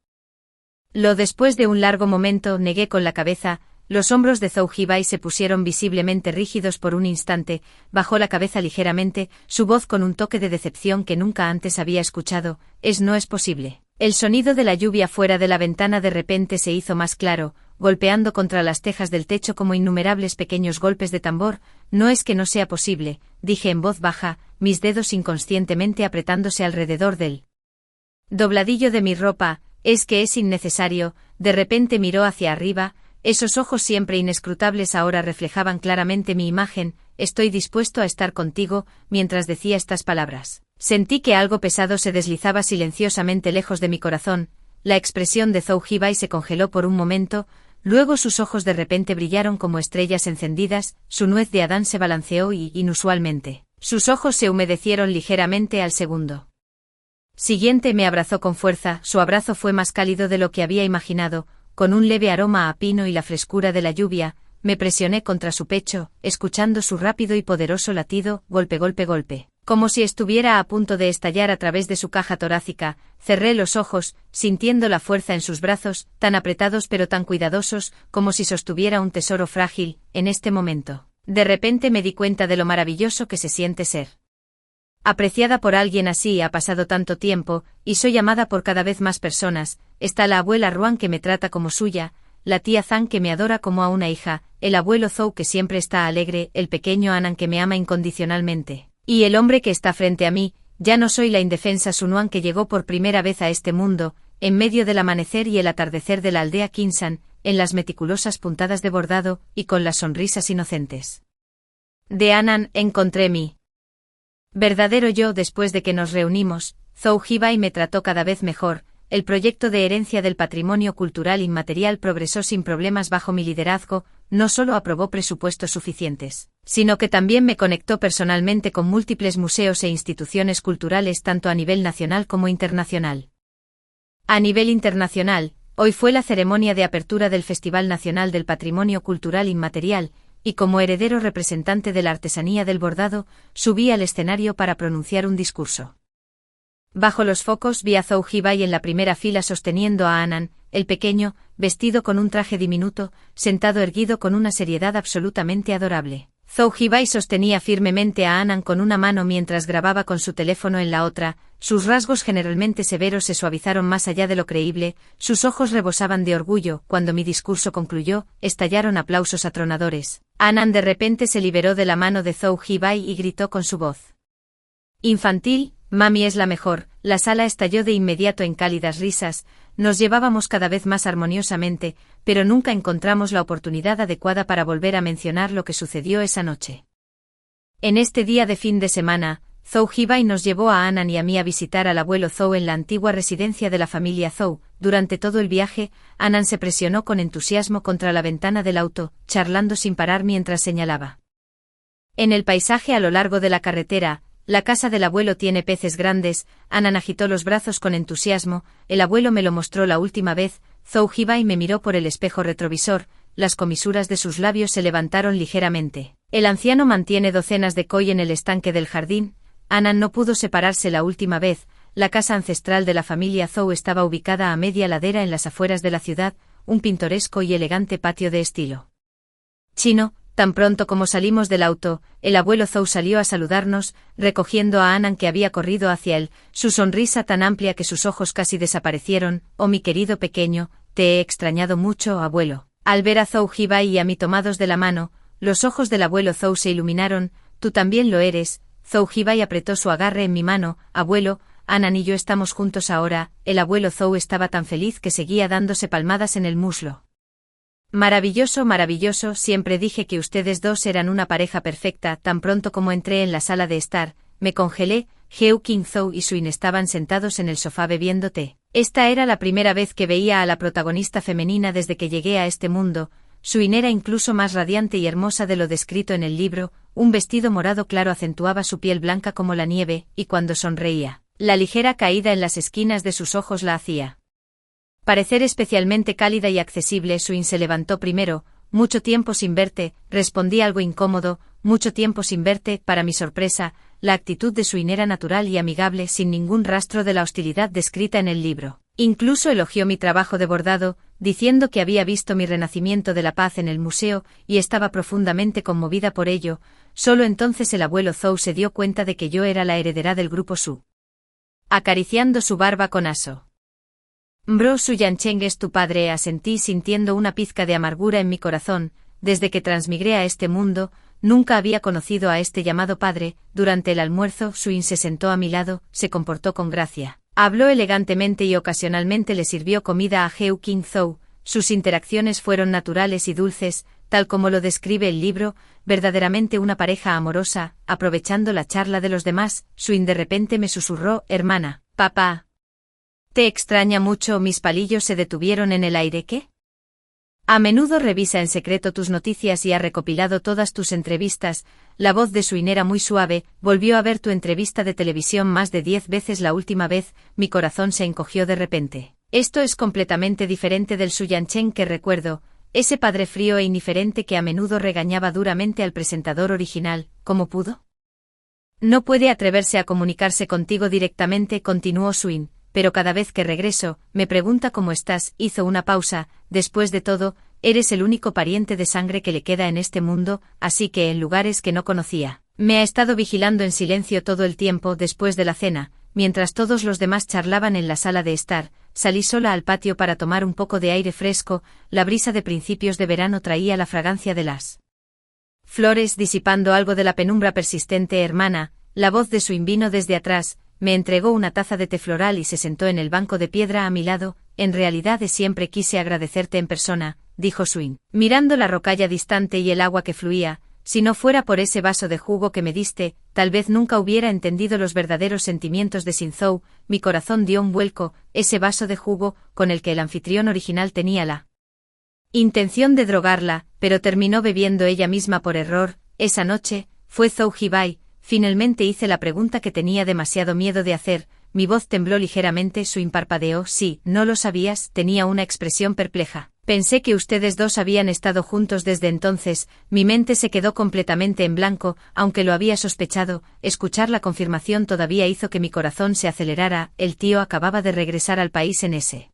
A: Después de un largo momento, negué con la cabeza. Los hombros de Zhou Hibai se pusieron visiblemente rígidos por un instante. Bajó la cabeza ligeramente, su voz con un toque de decepción que nunca antes había escuchado. No es posible. El sonido de la lluvia fuera de la ventana de repente se hizo más claro, golpeando contra las tejas del techo como innumerables pequeños golpes de tambor. No es que no sea posible, dije en voz baja, mis dedos inconscientemente apretándose alrededor del dobladillo de mi ropa. Es que es innecesario. De repente miró hacia arriba. Esos ojos siempre inescrutables ahora reflejaban claramente mi imagen. Estoy dispuesto a estar contigo. Mientras decía estas palabras, sentí que algo pesado se deslizaba silenciosamente lejos de mi corazón. La expresión de Zhou Hibai se congeló por un momento, luego sus ojos de repente brillaron como estrellas encendidas, su nuez de Adán se balanceó y, inusualmente, sus ojos se humedecieron ligeramente al segundo siguiente. Me abrazó con fuerza, su abrazo fue más cálido de lo que había imaginado, con un leve aroma a pino y la frescura de la lluvia. Me presioné contra su pecho, escuchando su rápido y poderoso latido, golpe, golpe, golpe, como si estuviera a punto de estallar a través de su caja torácica. Cerré los ojos, sintiendo la fuerza en sus brazos, tan apretados pero tan cuidadosos, como si sostuviera un tesoro frágil. En este momento, de repente me di cuenta de lo maravilloso que se siente ser apreciada por alguien así. Ha pasado tanto tiempo, y soy amada por cada vez más personas. Está la abuela Ruan que me trata como suya, la tía Zhang que me adora como a una hija, el abuelo Zhou que siempre está alegre, el pequeño Anan que me ama incondicionalmente, y el hombre que está frente a mí. Ya no soy la indefensa Sunuan que llegó por primera vez a este mundo, en medio del amanecer y el atardecer de la aldea Kinsan, en las meticulosas puntadas de bordado, y con las sonrisas inocentes de Anan. Encontré mi verdadero yo después de que nos reunimos. Zhou Hibai me trató cada vez mejor. El proyecto de herencia del patrimonio cultural inmaterial progresó sin problemas bajo mi liderazgo. No solo aprobó presupuestos suficientes, sino que también me conectó personalmente con múltiples museos e instituciones culturales tanto a nivel nacional como internacional. A nivel internacional, hoy fue la ceremonia de apertura del Festival Nacional del Patrimonio Cultural Inmaterial, y como heredero representante de la artesanía del bordado, subí al escenario para pronunciar un discurso. Bajo los focos vi a Zhou Hibai en la primera fila sosteniendo a Anan, el pequeño, vestido con un traje diminuto, sentado erguido con una seriedad absolutamente adorable. Zhou Hibai sostenía firmemente a Anan con una mano mientras grababa con su teléfono en la otra. Sus rasgos generalmente severos se suavizaron más allá de lo creíble, sus ojos rebosaban de orgullo. Cuando mi discurso concluyó, estallaron aplausos atronadores. Anan de repente se liberó de la mano de Zhou Hibai y gritó con su voz infantil: «Mami es la mejor». La sala estalló de inmediato en cálidas risas. Nos llevábamos cada vez más armoniosamente, pero nunca encontramos la oportunidad adecuada para volver a mencionar lo que sucedió esa noche. En este día de fin de semana, Zhou Hibai nos llevó a Anan y a mí a visitar al abuelo Zhou en la antigua residencia de la familia Zhou. Durante todo el viaje, Anan se presionó con entusiasmo contra la ventana del auto, charlando sin parar mientras señalaba. En el paisaje a lo largo de la carretera, la casa del abuelo tiene peces grandes. Anan agitó los brazos con entusiasmo. El abuelo me lo mostró la última vez. Zhou Hibai me miró por el espejo retrovisor, las comisuras de sus labios se levantaron ligeramente. El anciano mantiene docenas de koi en el estanque del jardín. Anan no pudo separarse la última vez. La casa ancestral de la familia Zhou estaba ubicada a media ladera en las afueras de la ciudad, un pintoresco y elegante patio de estilo chino. Tan pronto como salimos del auto, el abuelo Zhou salió a saludarnos, recogiendo a Anan que había corrido hacia él, su sonrisa tan amplia que sus ojos casi desaparecieron. «Oh, mi querido pequeño, te he extrañado mucho, abuelo». Al ver a Zhou Hibai y a mí tomados de la mano, los ojos del abuelo Zhou se iluminaron. «Tú también lo eres». Zhou Hibai apretó su agarre en mi mano. «Abuelo, Anan y yo estamos juntos ahora. El abuelo Zhou estaba tan feliz que seguía dándose palmadas en el muslo. Maravilloso, maravilloso, siempre dije que ustedes dos eran una pareja perfecta. Tan pronto como entré en la sala de estar, me congelé. Heu King Zhou y Suin estaban sentados en el sofá bebiendo té. Esta era la primera vez que veía a la protagonista femenina desde que llegué a este mundo. Suin era incluso más radiante y hermosa de lo descrito en el libro, un vestido morado claro acentuaba su piel blanca como la nieve, y cuando sonreía, la ligera caída en las esquinas de sus ojos la hacía parecer especialmente cálida y accesible. Suin se levantó primero. Mucho tiempo sin verte, respondí algo incómodo. Mucho tiempo sin verte. Para mi sorpresa, la actitud de Suin era natural y amigable, sin ningún rastro de la hostilidad descrita en el libro. Incluso elogió mi trabajo de bordado, diciendo que había visto mi renacimiento de la paz en el museo, y estaba profundamente conmovida por ello. Solo entonces el abuelo Zhou se dio cuenta de que yo era la heredera del grupo Su. Acariciando su barba con aso. Bro, Su Yancheng es tu padre, asentí sintiendo una pizca de amargura en mi corazón. Desde que transmigré a este mundo, nunca había conocido a este llamado padre. Durante el almuerzo, Suin se sentó a mi lado, se comportó con gracia. Habló elegantemente y ocasionalmente le sirvió comida a Heu King Zhou. Sus interacciones fueron naturales y dulces, tal como lo describe el libro, verdaderamente una pareja amorosa. Aprovechando la charla de los demás, Suin de repente me susurró: hermana, papá. ¿Te extraña mucho? Mis palillos se detuvieron en el aire. ¿Qué? A menudo revisa en secreto tus noticias y ha recopilado todas tus entrevistas. La voz de Suin era muy suave. Volvió a ver tu entrevista de televisión más de 10 veces la última vez. Mi corazón se encogió de repente. Esto es completamente diferente del Su Yancheng que recuerdo, ese padre frío e indiferente que a menudo regañaba duramente al presentador original. ¿Cómo pudo? No puede atreverse a comunicarse contigo directamente, continuó Suin. Pero cada vez que regreso, me pregunta cómo estás. Hizo una pausa. Después de todo, eres el único pariente de sangre que le queda en este mundo, así que en lugares que no conocía. Me ha estado vigilando en silencio todo el tiempo. Después de la cena, mientras todos los demás charlaban en la sala de estar, salí sola al patio para tomar un poco de aire fresco. La brisa de principios de verano traía la fragancia de las flores disipando algo de la penumbra persistente. Hermana, la voz de Suin vino desde atrás. Me entregó una taza de té floral y se sentó en el banco de piedra a mi lado. En realidad siempre quise agradecerte en persona, dijo Suin, mirando la rocalla distante y el agua que fluía. Si no fuera por ese vaso de jugo que me diste, tal vez nunca hubiera entendido los verdaderos sentimientos de Sin Zhou. Mi corazón dio un vuelco. Ese vaso de jugo, con el que el anfitrión original tenía la intención de drogarla, pero terminó bebiendo ella misma por error. Esa noche, fue Zhou Hibai. Finalmente hice la pregunta que tenía demasiado miedo de hacer. Mi voz tembló ligeramente. Suin parpadeó. Sí, ¿no lo sabías? Tenía una expresión perpleja. Pensé que ustedes dos habían estado juntos desde entonces. Mi mente se quedó completamente en blanco, aunque lo había sospechado. Escuchar la confirmación todavía hizo que mi corazón se acelerara. El tío acababa de regresar al país en ese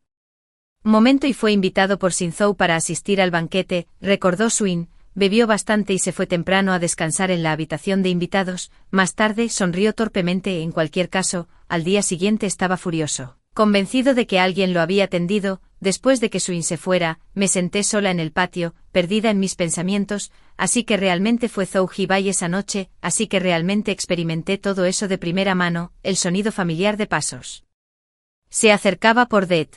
A: momento y fue invitado por Sin Zhou para asistir al banquete, recordó Suin. Bebió bastante y se fue temprano a descansar en la habitación de invitados. Más tarde sonrió torpemente. En cualquier caso, al día siguiente estaba furioso, convencido de que alguien lo había tendido. Después de que Suin se fuera, me senté sola en el patio, perdida en mis pensamientos. Así que realmente fue Zhou Hibai esa noche, así que realmente experimenté todo eso de primera mano. El sonido familiar de pasos se acercaba por det.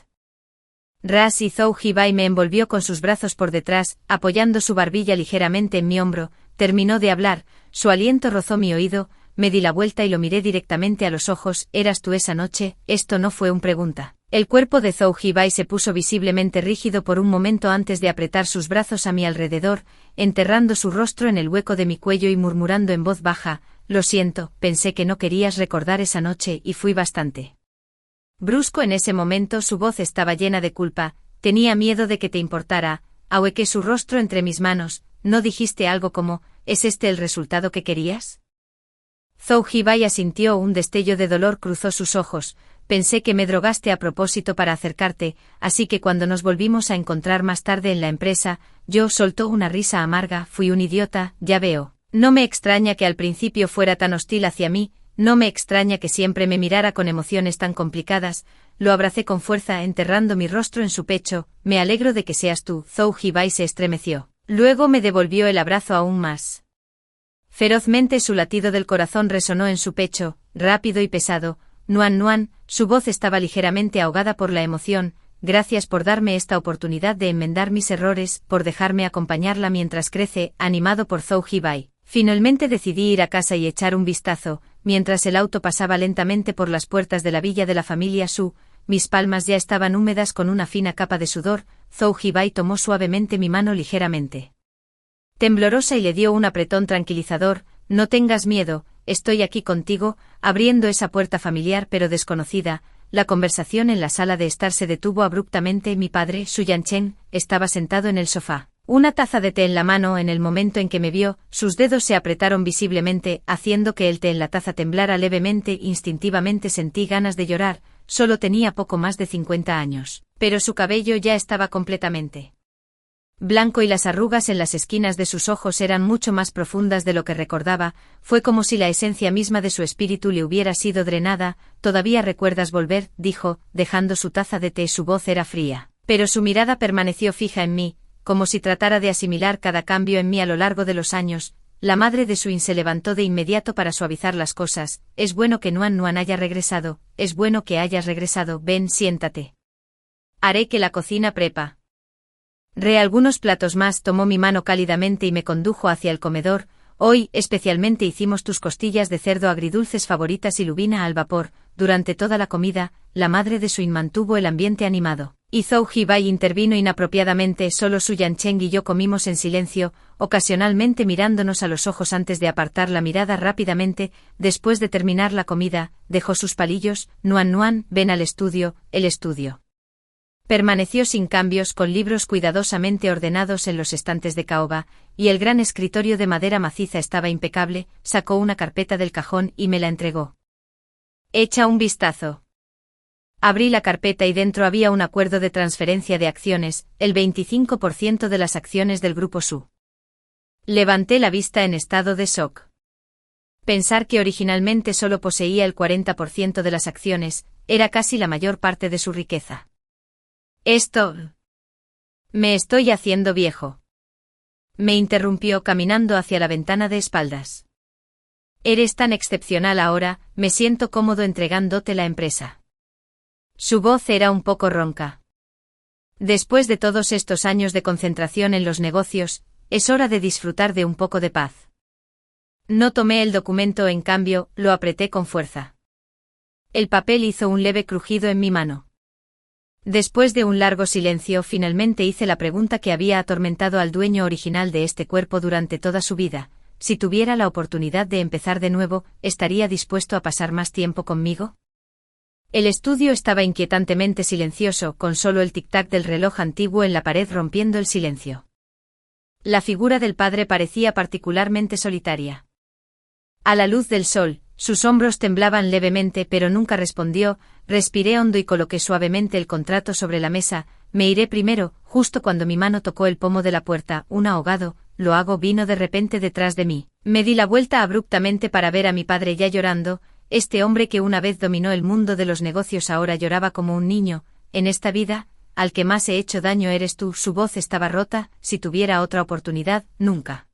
A: Ras y Zhou Hibai me envolvió con sus brazos por detrás, apoyando su barbilla ligeramente en mi hombro. Terminó de hablar, su aliento rozó mi oído, me di la vuelta y lo miré directamente a los ojos. ¿Eras tú esa noche? Esto no fue una pregunta. El cuerpo de Zhou Hibai se puso visiblemente rígido por un momento antes de apretar sus brazos a mi alrededor, enterrando su rostro en el hueco de mi cuello y murmurando en voz baja: lo siento, pensé que no querías recordar esa noche y fui bastante brusco en ese momento. Su voz estaba llena de culpa. Tenía miedo de que te importara. Ahuequé su rostro entre mis manos. ¿No dijiste algo como: ¿es este el resultado que querías? Zhou Hibai asintió. Un destello de dolor cruzó sus ojos. Pensé que me drogaste a propósito para acercarte, así que cuando nos volvimos a encontrar más tarde en la empresa, yo soltó una risa amarga. Fui un idiota, ya veo. No me extraña que al principio fuera tan hostil hacia mí. No me extraña que siempre me mirara con emociones tan complicadas. Lo abracé con fuerza, enterrando mi rostro en su pecho. Me alegro de que seas tú. Zhou Hibai se estremeció. Luego me devolvió el abrazo aún más ferozmente. Su latido del corazón resonó en su pecho, rápido y pesado. Nuan Nuan, su voz estaba ligeramente ahogada por la emoción. Gracias por darme esta oportunidad de enmendar mis errores, por dejarme acompañarla mientras crece, animado por Zhou Hibai. Finalmente decidí ir a casa y echar un vistazo, mientras el auto pasaba lentamente por las puertas de la villa de la familia Su. Mis palmas ya estaban húmedas con una fina capa de sudor. Zhou Hibai tomó suavemente mi mano ligeramente temblorosa y le dio un apretón tranquilizador. No tengas miedo, estoy aquí contigo. Abriendo esa puerta familiar pero desconocida, la conversación en la sala de estar se detuvo abruptamente. Mi padre, Su Yanchen, estaba sentado en el sofá, una taza de té en la mano. En el momento en que me vio, sus dedos se apretaron visiblemente, haciendo que el té en la taza temblara levemente. Instintivamente sentí ganas de llorar. Solo tenía poco más de 50 años, pero su cabello ya estaba completamente blanco y las arrugas en las esquinas de sus ojos eran mucho más profundas de lo que recordaba. Fue como si la esencia misma de su espíritu le hubiera sido drenada. ¿Todavía recuerdas volver?, dijo, dejando su taza de té. Su voz era fría, pero su mirada permaneció fija en mí, como si tratara de asimilar cada cambio en mí a lo largo de los años. La madre de Suin se levantó de inmediato para suavizar las cosas. Es bueno que Nuan Nuan haya regresado, es bueno que hayas regresado. Ven, siéntate. Haré que la cocina prepa. Algunos platos más. Tomó mi mano cálidamente y me condujo hacia el comedor. Hoy, especialmente, hicimos tus costillas de cerdo agridulces favoritas y lubina al vapor. Durante toda la comida, la madre de Suin mantuvo el ambiente animado, y Zhou Hibai intervino inapropiadamente. Solo Su Yancheng y yo comimos en silencio, ocasionalmente mirándonos a los ojos antes de apartar la mirada rápidamente. Después de terminar la comida, dejó sus palillos. Nuan Nuan, ven al estudio. El estudio permaneció sin cambios, con libros cuidadosamente ordenados en los estantes de caoba, y el gran escritorio de madera maciza estaba impecable. Sacó una carpeta del cajón y me la entregó. Echa un vistazo. Abrí la carpeta y dentro había un acuerdo de transferencia de acciones, el 25% de las acciones del grupo Su. Levanté la vista en estado de shock. Pensar que originalmente solo poseía el 40% de las acciones, era casi la mayor parte de su riqueza. Esto... Me estoy haciendo viejo. Me interrumpió caminando hacia la ventana de espaldas. Eres tan excepcional ahora, me siento cómodo entregándote la empresa. Su voz era un poco ronca. Después de todos estos años de concentración en los negocios, es hora de disfrutar de un poco de paz. No tomé el documento, en cambio, lo apreté con fuerza. El papel hizo un leve crujido en mi mano. Después de un largo silencio, finalmente hice la pregunta que había atormentado al dueño original de este cuerpo durante toda su vida. Si tuviera la oportunidad de empezar de nuevo, ¿estaría dispuesto a pasar más tiempo conmigo? El estudio estaba inquietantemente silencioso, con solo el tic-tac del reloj antiguo en la pared rompiendo el silencio. La figura del padre parecía particularmente solitaria. A la luz del sol, sus hombros temblaban levemente, pero nunca respondió. Respiré hondo y coloqué suavemente el contrato sobre la mesa. Me iré primero. Justo cuando mi mano tocó el pomo de la puerta, un ahogado, lo hago, vino de repente detrás de mí. Me di la vuelta abruptamente para ver a mi padre ya llorando. Este hombre que una vez dominó el mundo de los negocios ahora lloraba como un niño. En esta vida, al que más he hecho daño eres tú. Su voz estaba rota. Si tuviera otra oportunidad, nunca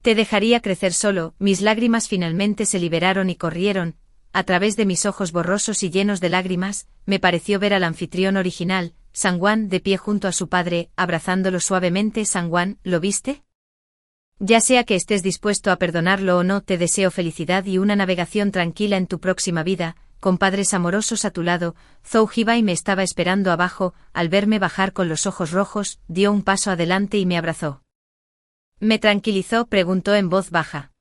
A: te dejaría crecer solo. Mis lágrimas finalmente se liberaron y corrieron a través de mis ojos borrosos y llenos de lágrimas. Me pareció ver al anfitrión original, Sangwan, de pie junto a su padre, abrazándolo suavemente. Sangwan, ¿lo viste? Ya sea que estés dispuesto a perdonarlo o no, te deseo felicidad y una navegación tranquila en tu próxima vida, con padres amorosos a tu lado. Zhou Hibai me estaba esperando abajo. Al verme bajar con los ojos rojos, dio un paso adelante y me abrazó. ¿Me tranquilizó?, preguntó en voz baja.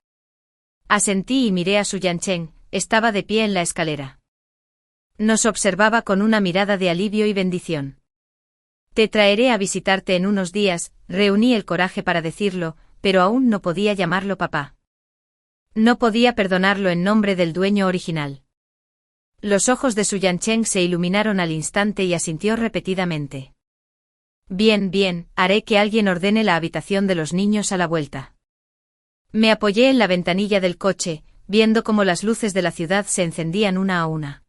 A: Asentí y miré a Su Yancheng. Estaba de pie en la escalera. Nos observaba con una mirada de alivio y bendición. Te traeré a visitarte en unos días. Reuní el coraje para decirlo, pero aún no podía llamarlo papá. No podía perdonarlo en nombre del dueño original. Los ojos de Su Yancheng se iluminaron al instante y asintió repetidamente. Bien, bien, haré que alguien ordene la habitación de los niños a la vuelta. Me apoyé en la ventanilla del coche, viendo cómo las luces de la ciudad se encendían una a una.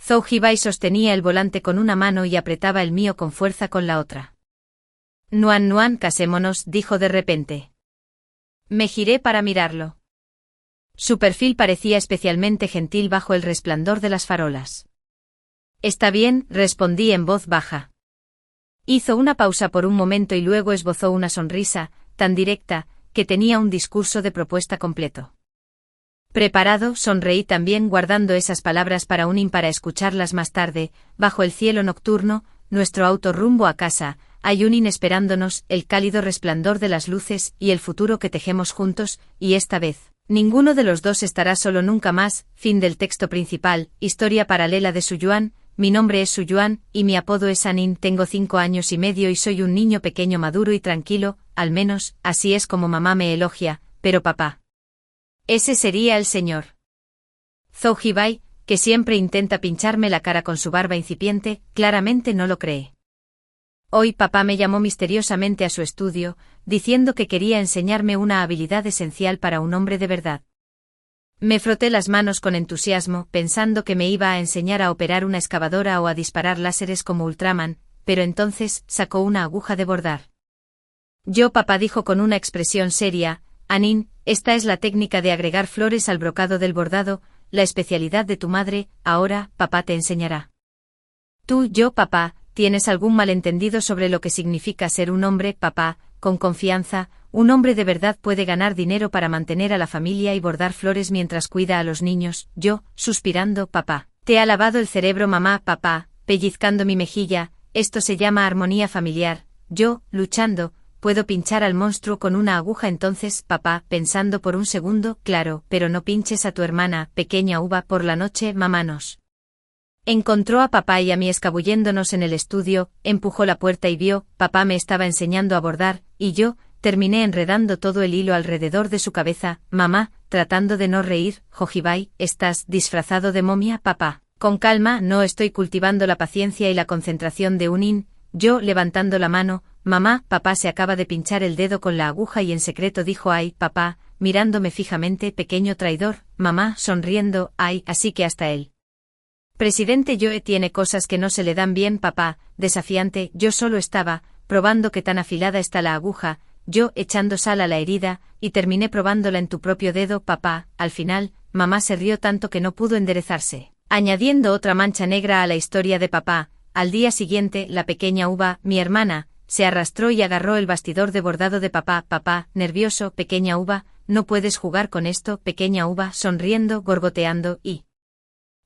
A: Zhou Hibai sostenía el volante con una mano y apretaba el mío con fuerza con la otra. Nuan Nuan, casémonos, dijo de repente. Me giré para mirarlo. Su perfil parecía especialmente gentil bajo el resplandor de las farolas. Está bien, respondí en voz baja. Hizo una pausa por un momento y luego esbozó una sonrisa, tan directa, que tenía un discurso de propuesta completo. Preparado, sonreí también guardando esas palabras para para escucharlas más tarde, bajo el cielo nocturno, nuestro auto rumbo a casa, hay esperándonos, el cálido resplandor de las luces y el futuro que tejemos juntos, y esta vez, ninguno de los dos estará solo nunca más. Fin del texto principal, historia paralela de Suyuan. Mi nombre es Suyuan, y mi apodo es Anin. Tengo 5 años y medio y soy un niño pequeño maduro y tranquilo, al menos, así es como mamá me elogia, pero papá. Ese sería el señor Zhou Hibai, que siempre intenta pincharme la cara con su barba incipiente, claramente no lo cree. Hoy papá me llamó misteriosamente a su estudio, diciendo que quería enseñarme una habilidad esencial para un hombre de verdad. Me froté las manos con entusiasmo, pensando que me iba a enseñar a operar una excavadora o a disparar láseres como Ultraman, pero entonces sacó una aguja de bordar. Papá dijo con una expresión seria, Anin, esta es la técnica de agregar flores al brocado del bordado, la especialidad de tu madre, ahora, papá te enseñará. Papá, ¿tienes algún malentendido sobre lo que significa ser un hombre, papá? Con confianza, un hombre de verdad puede ganar dinero para mantener a la familia y bordar flores mientras cuida a los niños. Yo, suspirando, papá. Te ha lavado el cerebro mamá, papá, pellizcando mi mejilla, esto se llama armonía familiar. Yo, luchando, puedo pinchar al monstruo con una aguja entonces, papá, pensando por un segundo, claro, pero no pinches a tu hermana, pequeña uva, por la noche, mamá nos. Encontró a papá y a mí escabulléndonos en el estudio, empujó la puerta y vio, papá me estaba enseñando a bordar, y yo, terminé enredando todo el hilo alrededor de su cabeza, mamá, tratando de no reír, Jojibai, ¿estás disfrazado de momia, papá? Con calma, no estoy cultivando la paciencia y la concentración de un yo, levantando la mano, mamá, papá se acaba de pinchar el dedo con la aguja y en secreto dijo ay, papá, mirándome fijamente, pequeño traidor, mamá, sonriendo, ay, así que hasta él. Presidente Joe tiene cosas que no se le dan bien, papá, desafiante, yo solo estaba, probando qué tan afilada está la aguja, yo echando sal a la herida, y terminé probándola en tu propio dedo, papá, al final, mamá se rió tanto que no pudo enderezarse, añadiendo otra mancha negra a la historia de papá. Al día siguiente, la pequeña uva, mi hermana, se arrastró y agarró el bastidor de bordado de papá, nervioso, pequeña uva, no puedes jugar con esto, pequeña uva, sonriendo, gorgoteando, y...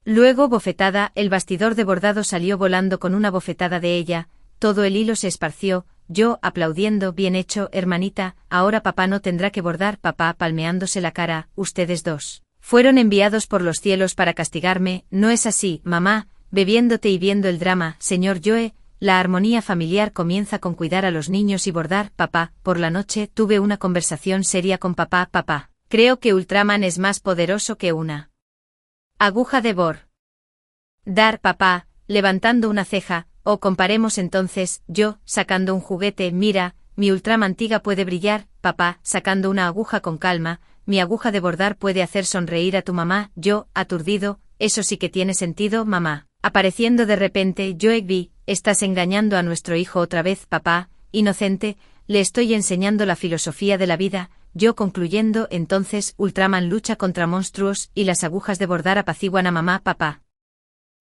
A: Luego bofetada, el bastidor de bordado salió volando con una bofetada de ella, todo el hilo se esparció, yo, aplaudiendo, bien hecho, hermanita, ahora papá no tendrá que bordar, papá palmeándose la cara, ustedes dos. Fueron enviados por los cielos para castigarme, no es así, mamá, bebiéndote y viendo el drama, señor Joe, la armonía familiar comienza con cuidar a los niños y bordar, papá, por la noche tuve una conversación seria con papá, creo que Ultraman es más poderoso que una aguja de bordar, papá, levantando una ceja, o comparemos entonces, yo, sacando un juguete, mira, mi Ultraman Tiga puede brillar, papá, sacando una aguja con calma, mi aguja de bordar puede hacer sonreír a tu mamá, yo, aturdido, eso sí que tiene sentido, mamá. Apareciendo de repente, Joe, estás engañando a nuestro hijo otra vez, papá, inocente, le estoy enseñando la filosofía de la vida, yo concluyendo, entonces, Ultraman lucha contra monstruos y las agujas de bordar apaciguan a mamá, papá.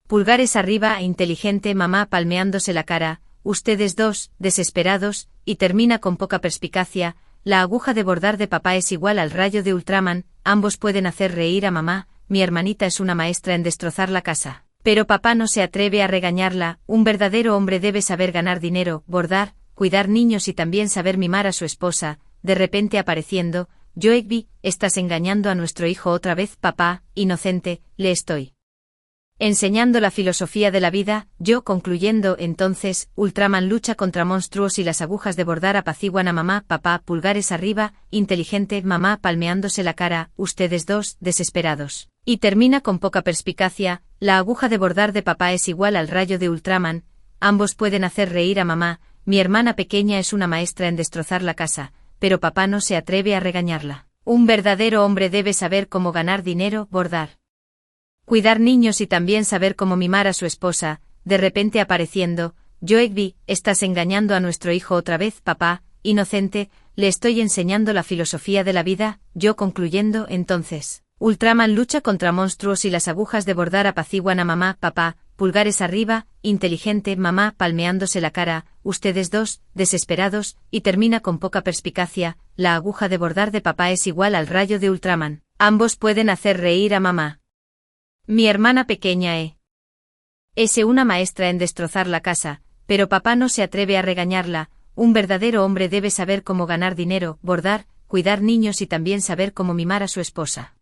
A: Pulgares arriba, inteligente, mamá palmeándose la cara, ustedes dos, desesperados, y termina con poca perspicacia, la aguja de bordar de papá es igual al rayo de Ultraman, ambos pueden hacer reír a mamá, mi hermanita es una maestra en destrozar la casa. Pero papá no se atreve a regañarla, un verdadero hombre debe saber ganar dinero, bordar, cuidar niños y también saber mimar a su esposa, de repente apareciendo, Joe, estás engañando a nuestro hijo otra vez, papá, inocente, le estoy enseñando la filosofía de la vida, yo concluyendo, entonces, Ultraman lucha contra monstruos y las agujas de bordar apaciguan a mamá, papá, pulgares arriba, inteligente, mamá palmeándose la cara, ustedes dos, desesperados. Y termina con poca perspicacia, la aguja de bordar de papá es igual al rayo de Ultraman, ambos pueden hacer reír a mamá, mi hermana pequeña es una maestra en destrozar la casa, pero papá no se atreve a regañarla. Un verdadero hombre debe saber cómo ganar dinero, bordar, cuidar niños y también saber cómo mimar a su esposa, de repente apareciendo, Joe, estás engañando a nuestro hijo otra vez, papá, inocente, le estoy enseñando la filosofía de la vida, yo concluyendo, entonces, Ultraman lucha contra monstruos y las agujas de bordar apaciguan a mamá, papá, pulgares arriba, inteligente, mamá palmeándose la cara, ustedes dos, desesperados, y termina con poca perspicacia, la aguja de bordar de papá es igual al rayo de Ultraman. Ambos pueden hacer reír a mamá. Mi hermana pequeña es una maestra en destrozar la casa, pero papá no se atreve a regañarla. Un verdadero hombre debe saber cómo ganar dinero, bordar, cuidar niños y también saber cómo mimar a su esposa.